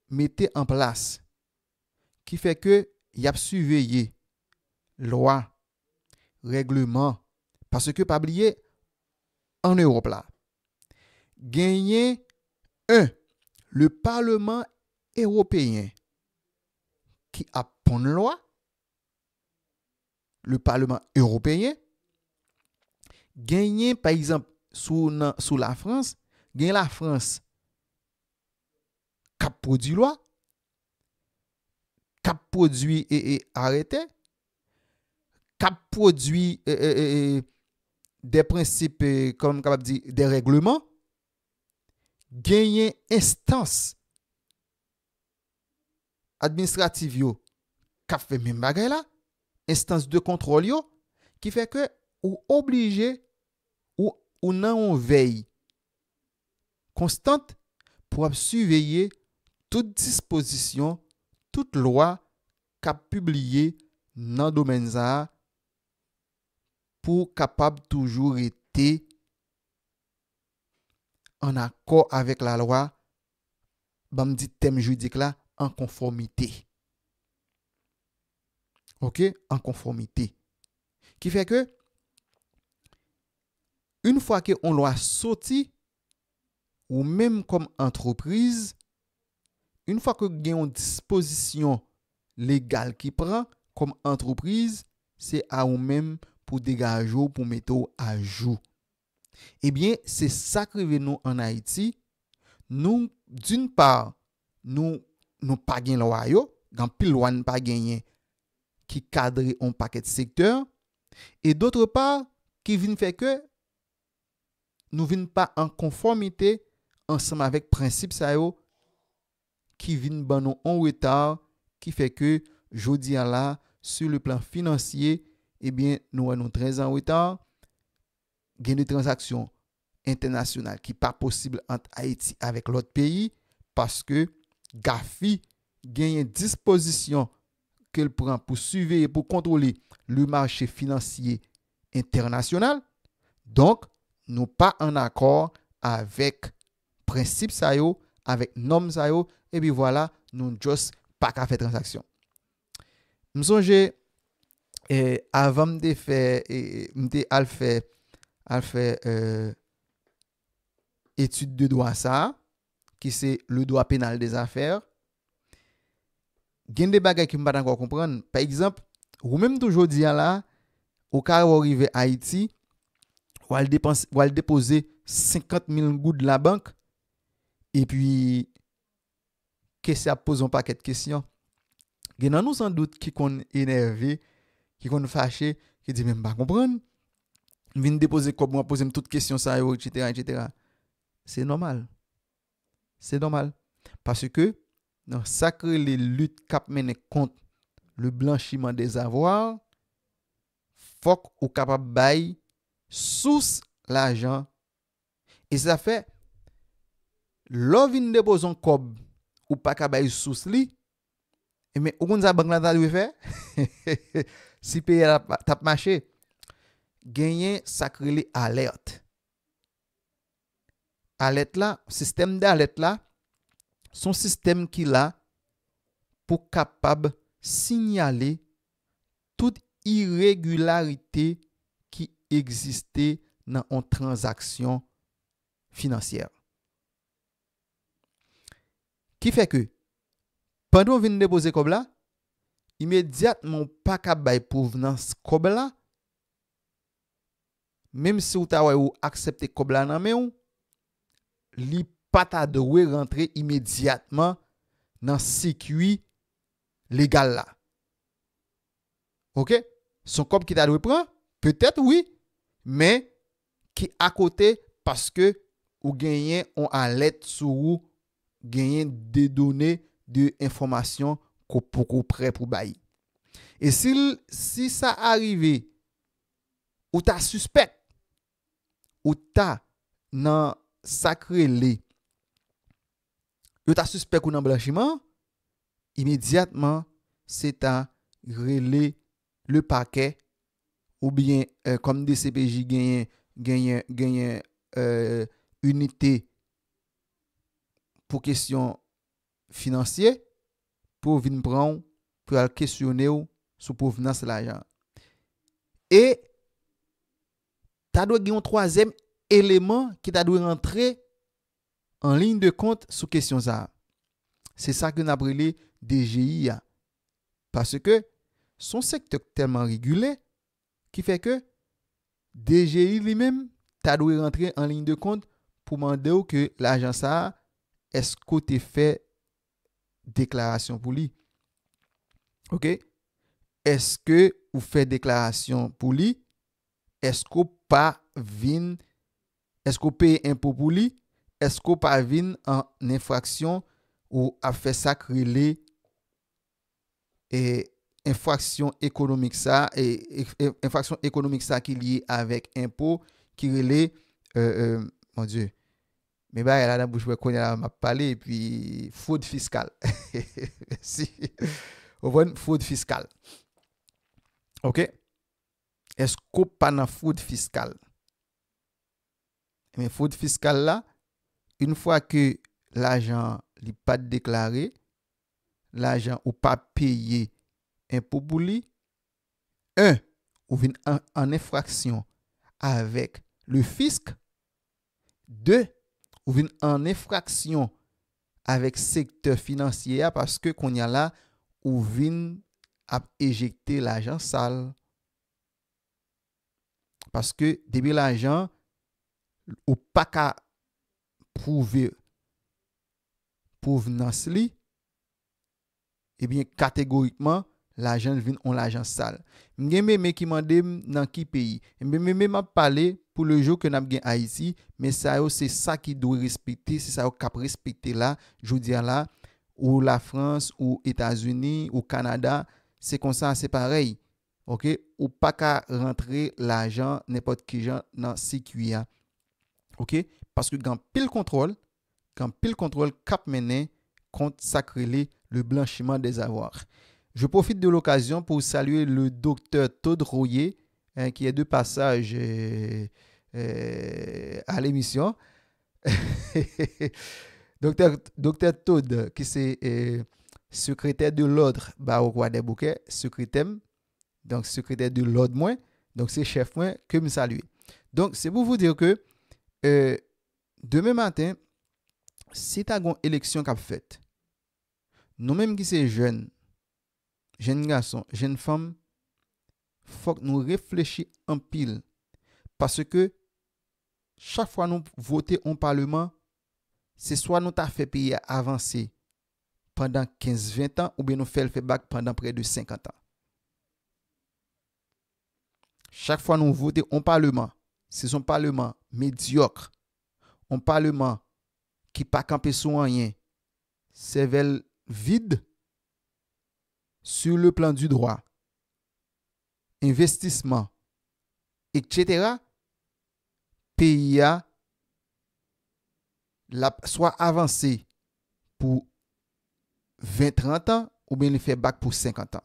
[SPEAKER 3] mettez en place qui fait que y a surveillé loi, règlement parce que pas oublier en Europe là gagner le Parlement européen qui a pon loi, le Parlement européen gagner par exemple sous la France, gagner la France cap produit loi, cap produit et arrêté, cap produit des principes comme capable dire des règlements, gagner instance administrative yo cap fait même bagay là, instance de contrôle yo qui fait que ou obligé ou nan on veille constante pour surveiller toute disposition, toute loi qu'a publié dans domaine ça pour capable toujours être en accord avec la loi, bam dit thème juridique là en conformité. OK, en conformité. Qui fait que une fois que on loi sorti ou même comme entreprise, une fois que gagne une disposition légale qui prend comme entreprise, c'est à ou même pour dégager pour mettre à jour. Eh bien, c'est ça que nous en Haïti. Nous d'une part, nous pas gagne loi yo, dans pile loi pas gagné qui cadre un paquet de secteurs et d'autre part qui vient faire que nous vinn pas en conformité ensemble avec principe ça yo qui vinn ban nous en retard qui fait que jodi là sur le plan financier eh bien nous sommes très en retard gain de transactions internationales qui pas possible entre Haïti avec l'autre pays parce que Gafi gagne disposition qu'elle prend pour surveiller pour contrôler le marché financier international. Donc nous pas en accord avec principe ça yo, avec norme ça yo et puis voilà, nous juste pas qu'à faire transaction. Me songe avant de faire m'te al faire étude de droit ça qui c'est le droit pénal des affaires. Gen des bagages qui m'pas encore comprendre. Par exemple, ou même toujours dire là au cas où arriver à Haïti, ou al déposer 50 000 gouttes de la banque et puis que ça pose un paquet de questions. Gen nan nous sans doute qui kon énervé, qui kon fâché, qui dit même pas comprendre. Vinn déposer comme moi poser toutes questions ça etc. C'est normal. C'est normal parce que dans sacré les luttes cap mener contre le blanchiment des avoirs, faut ou capable bail sous l'argent et ça fait l'on vinn déposer un cob ou pas capable bail sous li mais ou konza banque là doit faire si payer t'a marché gagner sacré les alerte là système d'alerte là son système qui là pour capable signaler toute irrégularité qui existait dans une transaction financière. Qui fait que pendant vinn déposer comme là, immédiatement pas capable provenance comme là, même si ou ta ou accepter comme là nan men ou, li pas ta de rentrer immédiatement dans circuit légal là. OK? Son cop qui t'a dû prendre peut-être oui, mais qui à côté parce que ou gagner on alerte sur ou gagner des données de information qu'on beaucoup prêt pour bailler. Et si ça arrive ou ta suspect ou ta nan sacré les yo ta suspect ou dans blanchiment, immédiatement, c'est à relais le paquet ou bien comme DCPJ gagne unité pour question financière pour venir prendre pour aller questionner ou sur provenance de l'argent. Et tu dois gagner un troisième élément qui t'a doit rentrer en ligne de compte sous question ça. C'est ça que nous appelons DGI. Parce que son secteur tellement régulé qui fait que DGI lui-même t'a doit rentrer en ligne de compte pour demander que l'argent ça est-ce que tu fait déclaration pour lui. OK? Est-ce que vous faites déclaration pour lui? Est-ce que pas vin? Est-ce que vous payez impôt pour lui? Est-ce que pas vin en infraction ou a fait ça créer et infraction économique ça et infraction économique ça qui est lié avec impôt qui relait mon Dieu. Mais bah là dans bouche qu'on m'a parlé et puis fraude fiscale. Si on fraude fiscale. OK? Est-ce qu'on pas dans fraude fiscale? Mais fraude fiscale là, une fois que l'argent n'est pas déclaré, l'argent ou pas payé impôt pour lui, ou vient en infraction avec le fisc, 2, ou vient en infraction avec secteur financier parce que qu'on y a là ou vient à éjecter l'argent sale. Parce que depuis l'argent ou pas qu'à prouver provenance li, eh bien catégoriquement l'argent vient on l'argent sale. M'geme qui mande dans qui pays. M'geme m'a parlé pour le jour que n'a gen Haïti, mais ça c'est ça qui doit respecter, c'est ça cap respecter là, je dis là ou la France ou États-Unis ou Canada, c'est comme ça, c'est pareil. OK, ou pas qu'à rentrer l'argent n'importe qui gens dans circuit. OK, parce que quand pile contrôle cap mené contre sacré le blanchiment des avoirs. Je profite de l'occasion pour saluer le docteur Todd Royer qui est de passage à l'émission. Docteur Todd qui c'est secrétaire de l'ordre au roi des bouquets, secrétaire donc secrétaire de l'ordre moins, donc c'est chef moins que me salue. Donc c'est pour vous dire que demain matin si tu as une élection qu'a faite, nous-mêmes qui sommes jeunes garçons, jeunes femmes, faut que nous réfléchissions en pile. Parce que chaque fois que nous votons au Parlement, c'est soit nous avons fait pays avancer pendant 15-20 ans ou bien nous faisons le bac pendant près de 50 ans. Chaque fois que nous votons au Parlement, c'est un Parlement médiocre, un Parlement qui pas campé sur rien, cervelle vide sur le plan du droit, investissement, etc. Pays a soit avancé pour 20-30 ans ou bien il fait bac pour 50 ans.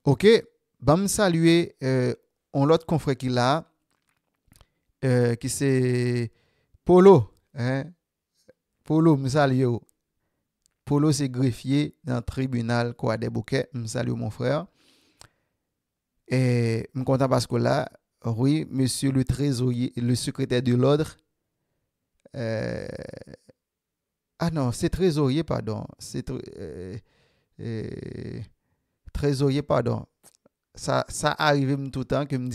[SPEAKER 3] OK, me saluer on l'autre confrère qui là qui c'est Polo, Polo me salue. Polo c'est greffier dans le tribunal quoi des bouquets, me salue mon frère. Et me content parce que là oui, monsieur le trésorier, le secrétaire de l'ordre ah non, c'est trésorier pardon, c'est trésorier pardon. Ça arrive tout le temps que me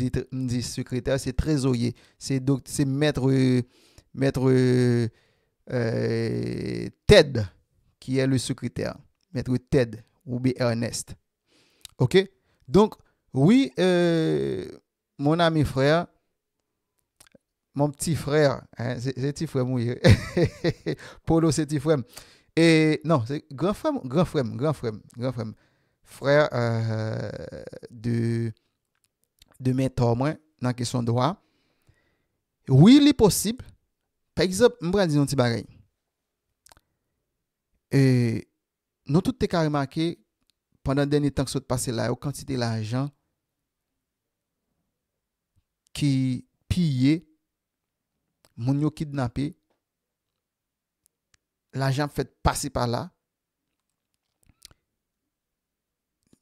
[SPEAKER 3] dit secrétaire, c'est trésorier, c'est maître Ted qui est le secrétaire, maître Ted ou bien Ernest. OK? Donc oui, mon ami frère, mon petit frère, hein, c'est petit frère mouillé. Polo c'est petit frère. Et non, c'est grand frère. Frère de mentor moi dans question droit. Oui, il est possible. Par exemple, je vais dire un petit bagage. Nous tous t'es remarqué pendant le dernier temps que ça passé là, la quantité d'argent qui pillé, moun yo kidnappé, l'argent fait passer par là.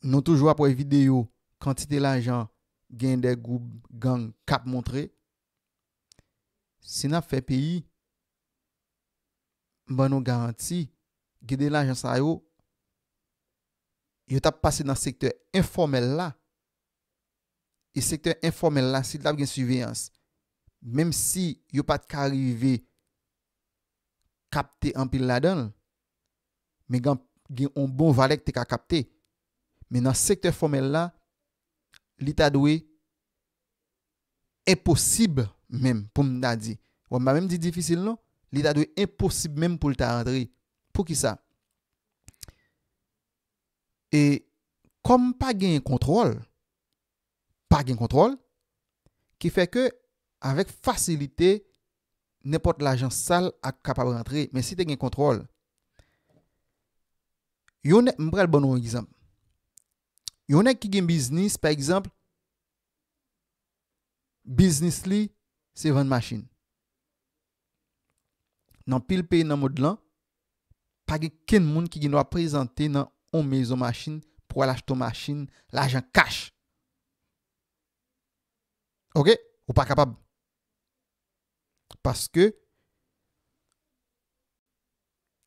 [SPEAKER 3] Nous toujours après vidéo, quantité l'argent gain des groupes gang cap montré. Si n'a fait pays, ben nous garantit que de l'argent ça yo t'a passé dans le secteur informel là. Et secteur informel là, si tu as une surveillance, même si yo pas arrivé capter en pile là-dedans, mais gen un bon valet que tu as capté. Mais dans le secteur formel là, l'état doué impossible même pour me dire. On m'a même dit difficile non, l'état doué impossible même pour le rentrer. Pour qui ça? Et comme pas gain contrôle, qui fait que avec facilité n'importe l'agent sale est capable de rentrer. Mais si tu as un contrôle, yon m'pral bon exemple. Yon qui gen business par exemple, business li c'est vendre machine. Dans pile pays dans mode là, pas gen moun qui doit présenter dans on maison machine pour acheter machine, l'argent cash. OK? Ou pas capable. Parce que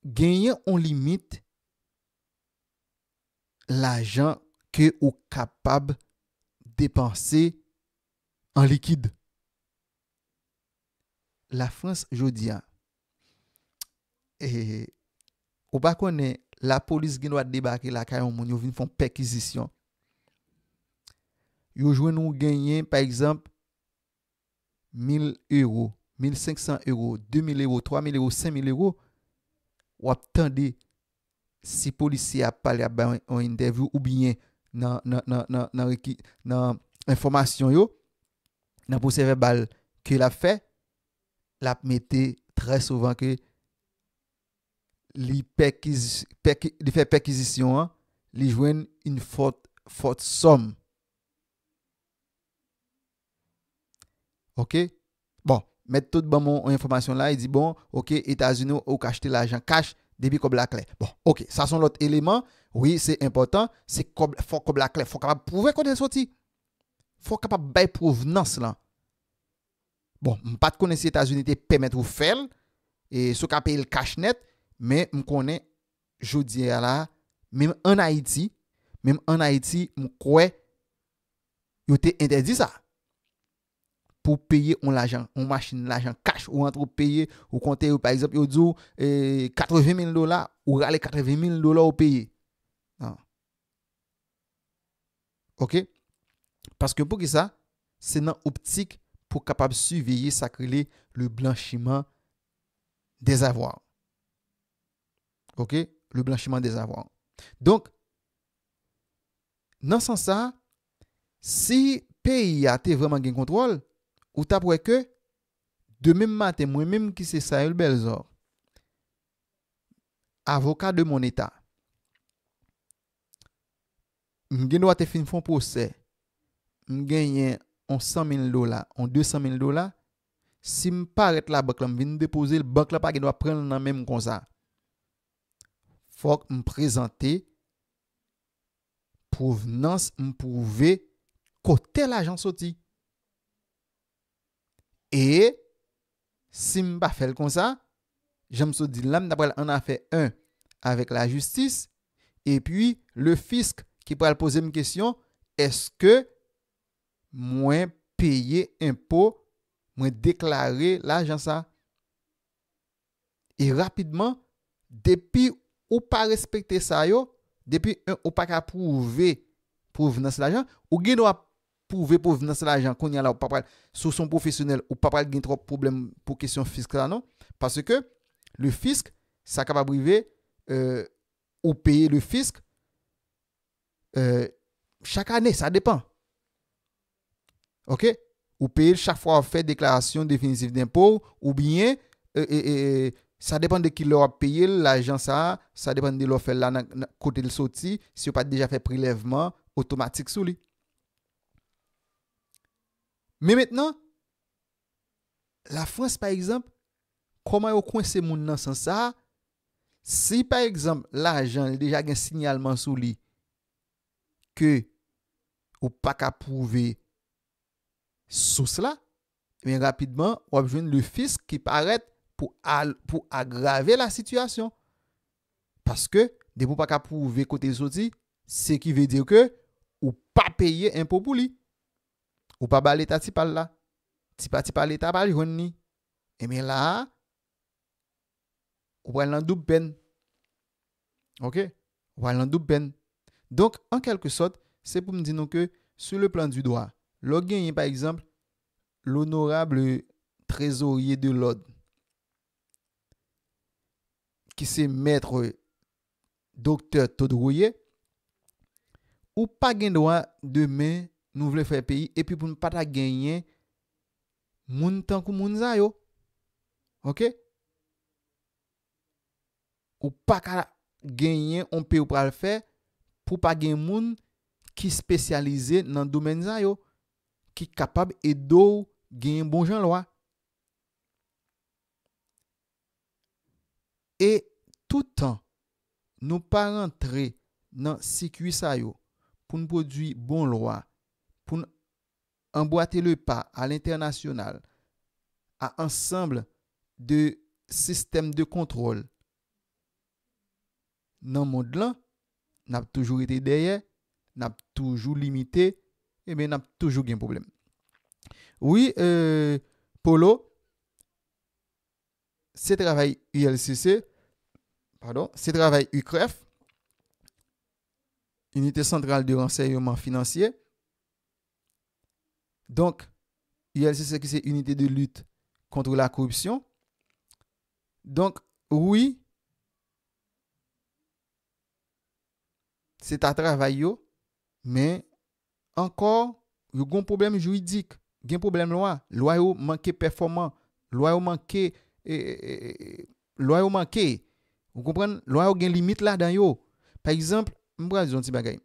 [SPEAKER 3] gagner on limite l'argent que ou capable dépenser en liquide. La France jodi a et ou pas connaît la police qui doit débarquer la caillon moun yo vinn font perquisition. Yo jouen nous gagner par exemple 1 000 €, 1 500 €, 2 000 €, 3 000 €, 5 000 €, ou attendez si policier a parlé en interview ou bien dans information yo, dans procès verbal que l'a fait, l'a mettait très souvent que li fait perquisition, li joine une forte somme. OK? Bon, mettre tout bon mon information là, il dit bon, OK, États-Unis ou acheter l'argent cash depuis comme la clé. Bon, OK, ça sont l'autre élément. Oui, c'est important, c'est comme faut comme la clé, faut capable prouver qu'on est sorti. Faut capable bail provenance là. Bon, pas de connaître les États-Unis te permettre ou faire et ce qu'a payer le cash net, mais me connaît jodi là même en Haïti, me croit yo te interdit ça. Pour payer on l'argent, on machine l'argent cash ou entre payer ou compter par exemple yo dit 80 000 $ ou rale 80 000 $ au payer. Non. OK? Parce que pour que ça, c'est dans optique pour capable surveiller ça le blanchiment des avoirs. OK? Le blanchiment des avoirs. Donc dans ce sens ça, si pays a été vraiment gain contrôle, ou t'as pour que de même matin moi même qui c'est Saül Belzor, avocat de mon état, m'gen doit te fin font procès, m'gagne on 100 000 $, on 200 000 $, si m'paraît la banque là m'vinn déposer le banque là pas doit prendre dans même comme ça. Faut me présenter provenance, m'prouver côté l'argent sorti. Et si je ne fais pas comme ça, je me suis dit là, on a fait un avec la justice et puis le fisc qui pourrait poser une question, est-ce que moi payer impôt, moi déclarer l'argent ça? Et rapidement, depuis ou pas respecter ça yo, depuis ou pas qu'à prouver provenance de l'argent, ou gen doit prouver provenance de l'argent qu'on y a là ou pas sous son professionnel ou pas gain trop problème pour question fiscale non, parce que le fisc ça capable privé ou payer le fisc chaque année, ça dépend. OK? ou payer chaque fois on fait déclaration définitive d'impôt ou bien ça dépend de qui leur a payé l'argent ça dépend de l'offre là côté le sorti si vous pas déjà fait prélèvement automatique sous lui. Mais maintenant la France par exemple comment on coince moun nan sans ça si par exemple l'argent déjà un signalement sous lui que ou pas qu'à prouver source là mais rapidement on va joindre le fisc qui paraît pour aggraver la situation parce que de pour pas qu'à prouver côté sorti c'est qui veut dire que ou pas payer impôt pour lui ou pas ba l'état ti parle là ti pas l'état pas joindre ni et mais là ou va dans double peine. OK, ou va dans double peine. Donc en quelque sorte c'est pour me dire que sur le plan du droit le gagne par exemple l'honorable trésorier de l'ordre qui c'est maître docteur Todrouye ou pas gain droit demain nous voulons faire pays et puis pour ne pas ta gagner moun tan kou moun za yo. OK, ou pas ka gagner on peut pas le faire pour pas gagner moun qui spécialisé dans domaine za yo qui capable et do gagner bon gens loi. Et tout temps nous pas rentrer dans circuit ça yo pour nous produire bon loi pour emboîter le pas à l'international à ensemble de systèmes de contrôle dans le monde là n'a toujours été derrière n'a toujours limité et bien n'a toujours un problème. Oui Polo c'est travail ULCC c'est travail UCREF Unité centrale de renseignement financier. Donc ULCC c'est unité de lutte contre la corruption. Donc oui c'est à travail mais encore il y a un problème juridique, il y a un problème loi yo manqué performant, loi yo manqué vous comprenez loi yo gen limite là dans yo. Par exemple m'bra dire un petit bagay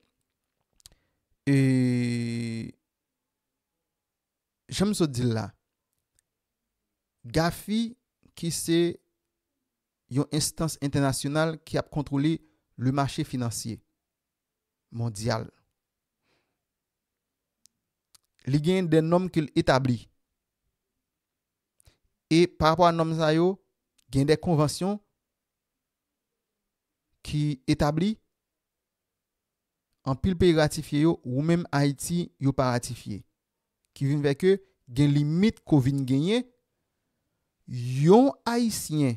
[SPEAKER 3] j'aime so dire là Gafi qui c'est une instance internationale qui a contrôlé le marché financier mondial. Il y a des normes qu'il établit. Et par rapport à normes ça yo, il y a des conventions qui établit en pile pays ratifié yo ou même Haïti yo pas ratifié. Qui vient avec que gen limite qu'on vient gagner yon haïtien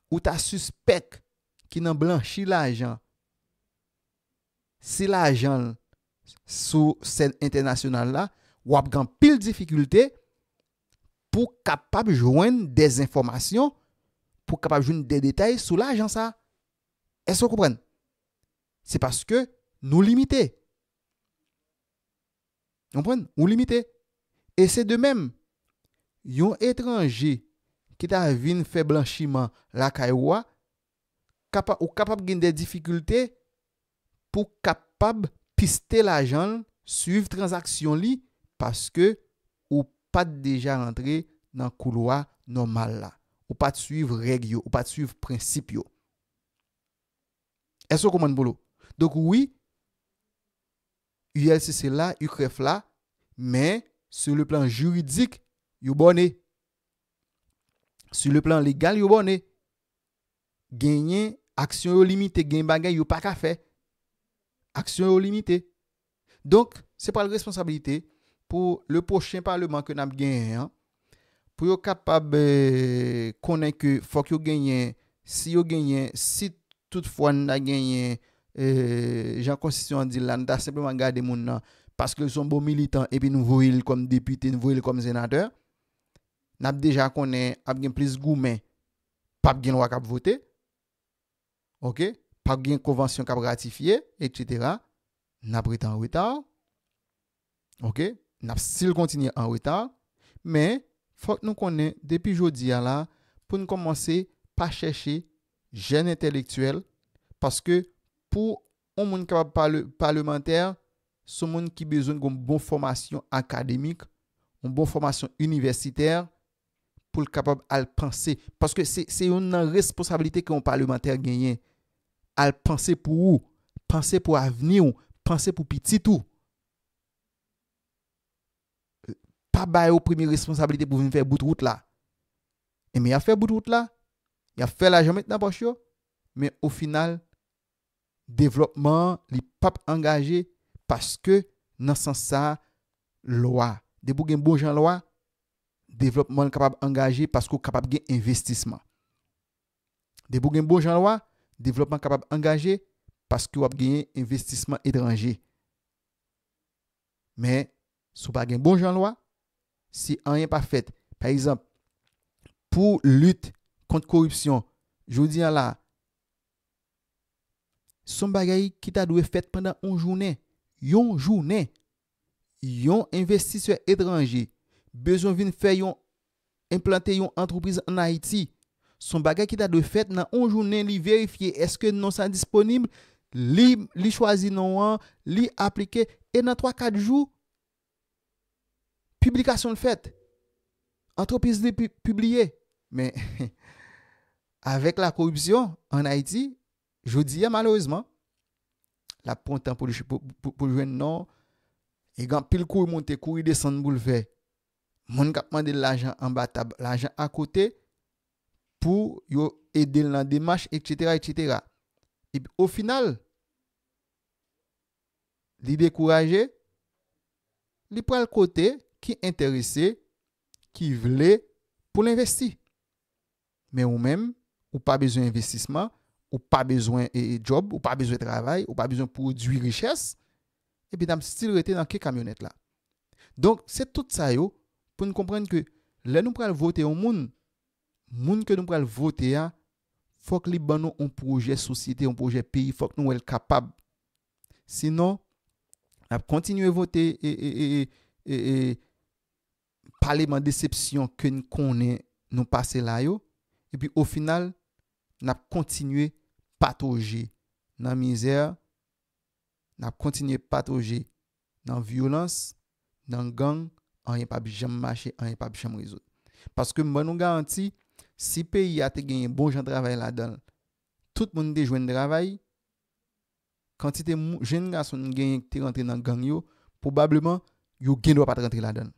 [SPEAKER 3] ou ta suspect qui nan blanchi l'argent. Si l'argent sous scène internationale là, ou a grand pile difficulté pour capable joindre des informations, pour capable joindre des détails sur l'argent ça. Est-ce que vous comprenez? C'est parce que nous limiter. Vous comprenez? Nous limiter. Et c'est de même, yon étranger qui t'a vinn fait blanchiment la kaywa capable gain des difficultés pour capable pister l'argent, suivre transaction li parce que ou pas déjà rentrer dans couloir normal là, ou pas suivre règle ou pas suivre principe yo. Est-ce que vous comprenez boulot? Donc oui, ULCC là, UCREF là, mais sur le plan juridique, yo bonné. Sur le plan légal, yo bonné. Gagner action yo limité, gain bagay yo pas ka fait. Action yo limité. Donc, c'est pas la responsabilité pour le prochain parlement que n'a gagné pour yo capable connaître que faut que yo gagne si toutefois n'a gagné Jean Constitution dit là n'a simplement garder moun nan parce que sont bons militants et puis nous voyons comme député, nous voyons comme sénateur, n'a déjà connaît a bien plus gourmet, pas bien loi cap voter. OK, pas bien convention cap ratifier etc. n'a pris en retard. OK, n'a still continuer en retard, mais faut que nous connaît depuis jodi là pour nous commencer par chercher jeunes intellectuels parce que pour un monde capable parlementaire, c'est un monde qui besoin d'une bonne formation académique, une bonne formation universitaire pour le capable à penser parce que c'est une responsabilité qu'un parlementaire gagne à penser pour où, penser pour avenir, penser pour petit tout. Pas bailler aux premières responsabilités pour venir faire bout de route là. Et mais il a fait bout de route là, il a fait l'argent maintenant poche yo, mais au final développement li pas engagé parce que dans sens ça loi, de pour gen bon gens loi, développement capable engagé parce qu'on capable gain investissement. De pour gen bon gens loi, développement capable engagé parce que ou a gagné investissement étranger. Mais sous pas gen bon gens loi, si rien pas fait, par exemple, pour lutte contre corruption, je dis là, son bagay qui t'a dû fait pendant une journée, yon investisseur étranger, besoin vinn faire yon implanter yon entreprise en Haïti, son bagay qui t'a dû fait dans une journée, li vérifier est-ce que non ça disponible, li choisi non, li appliquer et dans 3-4 jours publication le fait. Entreprise publiée. Mais avec la corruption en Haïti, je dis malheureusement, la prend temps pour jouer non. Et quand pile cour monter, courir descendre pour le faire. Mon k'ap demander l'argent en bas table, l'argent à côté pour yo aider dans la démarche, etc., etc. Et puis, au final, li découragé, li prend le côté qui intéressé, qui voulait pour l'investir. Mais ou même, ou pas besoin d'investissement, ou pas besoin de job, ou pas besoin de travail, ou pas besoin de produire richesse, et puis t'as still resté dans quelle camionnette là. Donc, c'est tout ça yo pour nous comprendre que là nous pral voter au monde que nous pral voter a, faut que li ban nous un projet société, un projet pays, faut que nous être capable. Sinon, on continuer à voter et parlement déception que nous connaît nous passer là yo et puis au final n'a continuer patauger dans misère, n'a continuer patauger dans violence, dans gang, rien pas jamais marcher, rien pas jamais résoudre. Parce que moi nous garantis si pays a te gagné bon gens travail là-dedans, tout le monde te joindre travail, quantité jeune garçon gagné te rentrer dans gang yo, probablement yo gen doit pas rentrer là-dedans.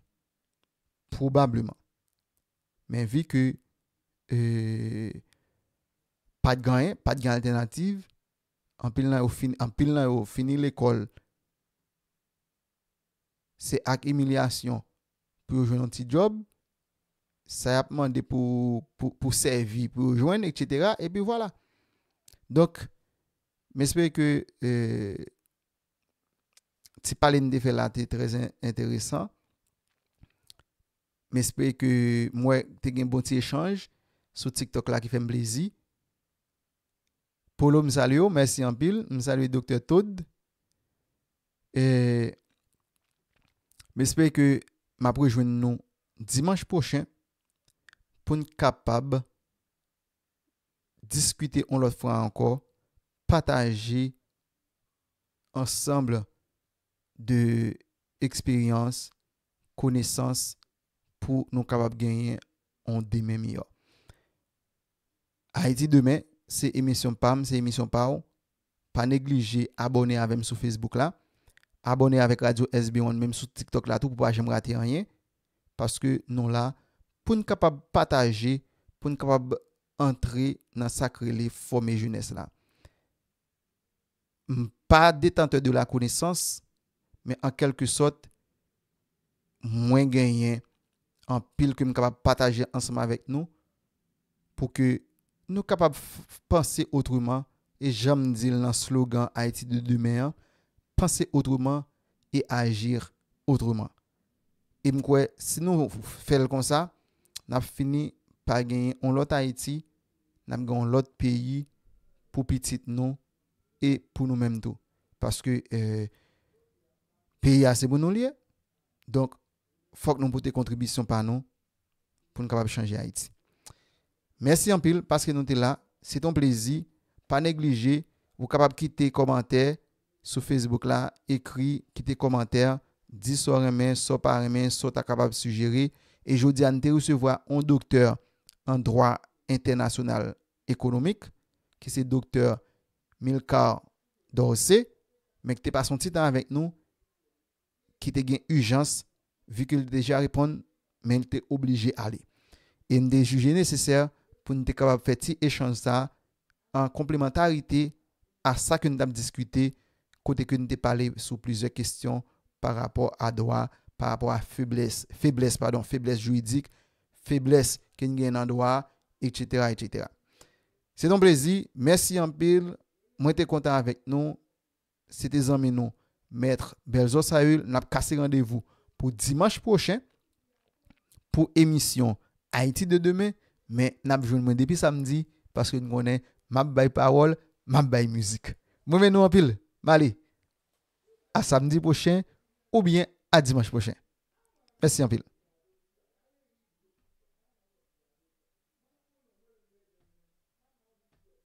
[SPEAKER 3] Probablement. Mais vu que pas de gain alternative, en pile là au fini l'école, c'est avec humiliation pour jouer un petit job, ça a demandé pour servir, pour joindre, etc. Et puis voilà. Donc, j'espère que si parler de fait là, c'est très intéressant. J'espère que moi, tu as un bon petit échange sur TikTok là qui fait plaisir. Polo, me salue, merci en pile. Me salue Dr. Todd. Et j'espère que m'a rejoindre nous dimanche prochain pour être capable discuter une autre fois encore, partager ensemble de expériences, connaissances pour nous capables de gagner un demain meilleur. Haïti demain, c'est émission PAM, c'est émission PAO. Pas négliger abonner avec nous sur Facebook là, abonner avec Radio SB1 même sur TikTok là tout pour pas jamais rater rien parce que nous là pour nous capable partager, pour nous capable entrer dans sacré les former jeunesse là. Pas détenteur de la connaissance, mais en quelque sorte moins gagnant en pile que nous capable partager ensemble avec nous pour que nous capable penser autrement et j'aime dire dans le slogan Haïti de demain, penser autrement et agir autrement. Et moi si nous faisons comme ça, nous fini par gagner un autre Haïti, nous gagner l'autre pays pour petit nous et pour nous-mêmes tout parce que pays c'est pour nous lier. Donc, faut que nous porter contribution par nous pour nous capable changer Haïti. Merci en pile parce que nous sommes là. C'est un plaisir. Pas négliger. Vous capable quitter commentaire sur Facebook là, écrit, quitter commentaire, dis soit remet, soit pas remet, soit capable suggérer. Et je dis à nous recevoir un docteur en droit international économique, qui c'est docteur Milcar Dorsey, mais qui n'est pas son titre avec nous, qui te gain urgence, vu qu'il déjà répond, mais il était obligé d'aller. Et nous avons jugé nécessaire pour nous être capable de faire cet échange ça en complémentarité à ça que nous avons discuté, côté que nous avons parlé sur plusieurs questions par rapport à droit, par rapport à faiblesse juridique, faiblesse que nous avons dans droit, etc., etc. C'est un plaisir. Merci en pile. Moi, j'étais content avec nous. C'était amis nous, Maître Belzo Saül. Nous avons cassé rendez-vous pour dimanche prochain pour émission Haïti de demain. Mais nous avons joué depuis samedi parce que nous connaissons ma bail parole, ma bail musique. Moi, nous en pile. Allez, à samedi prochain ou bien à dimanche prochain. Merci en pile.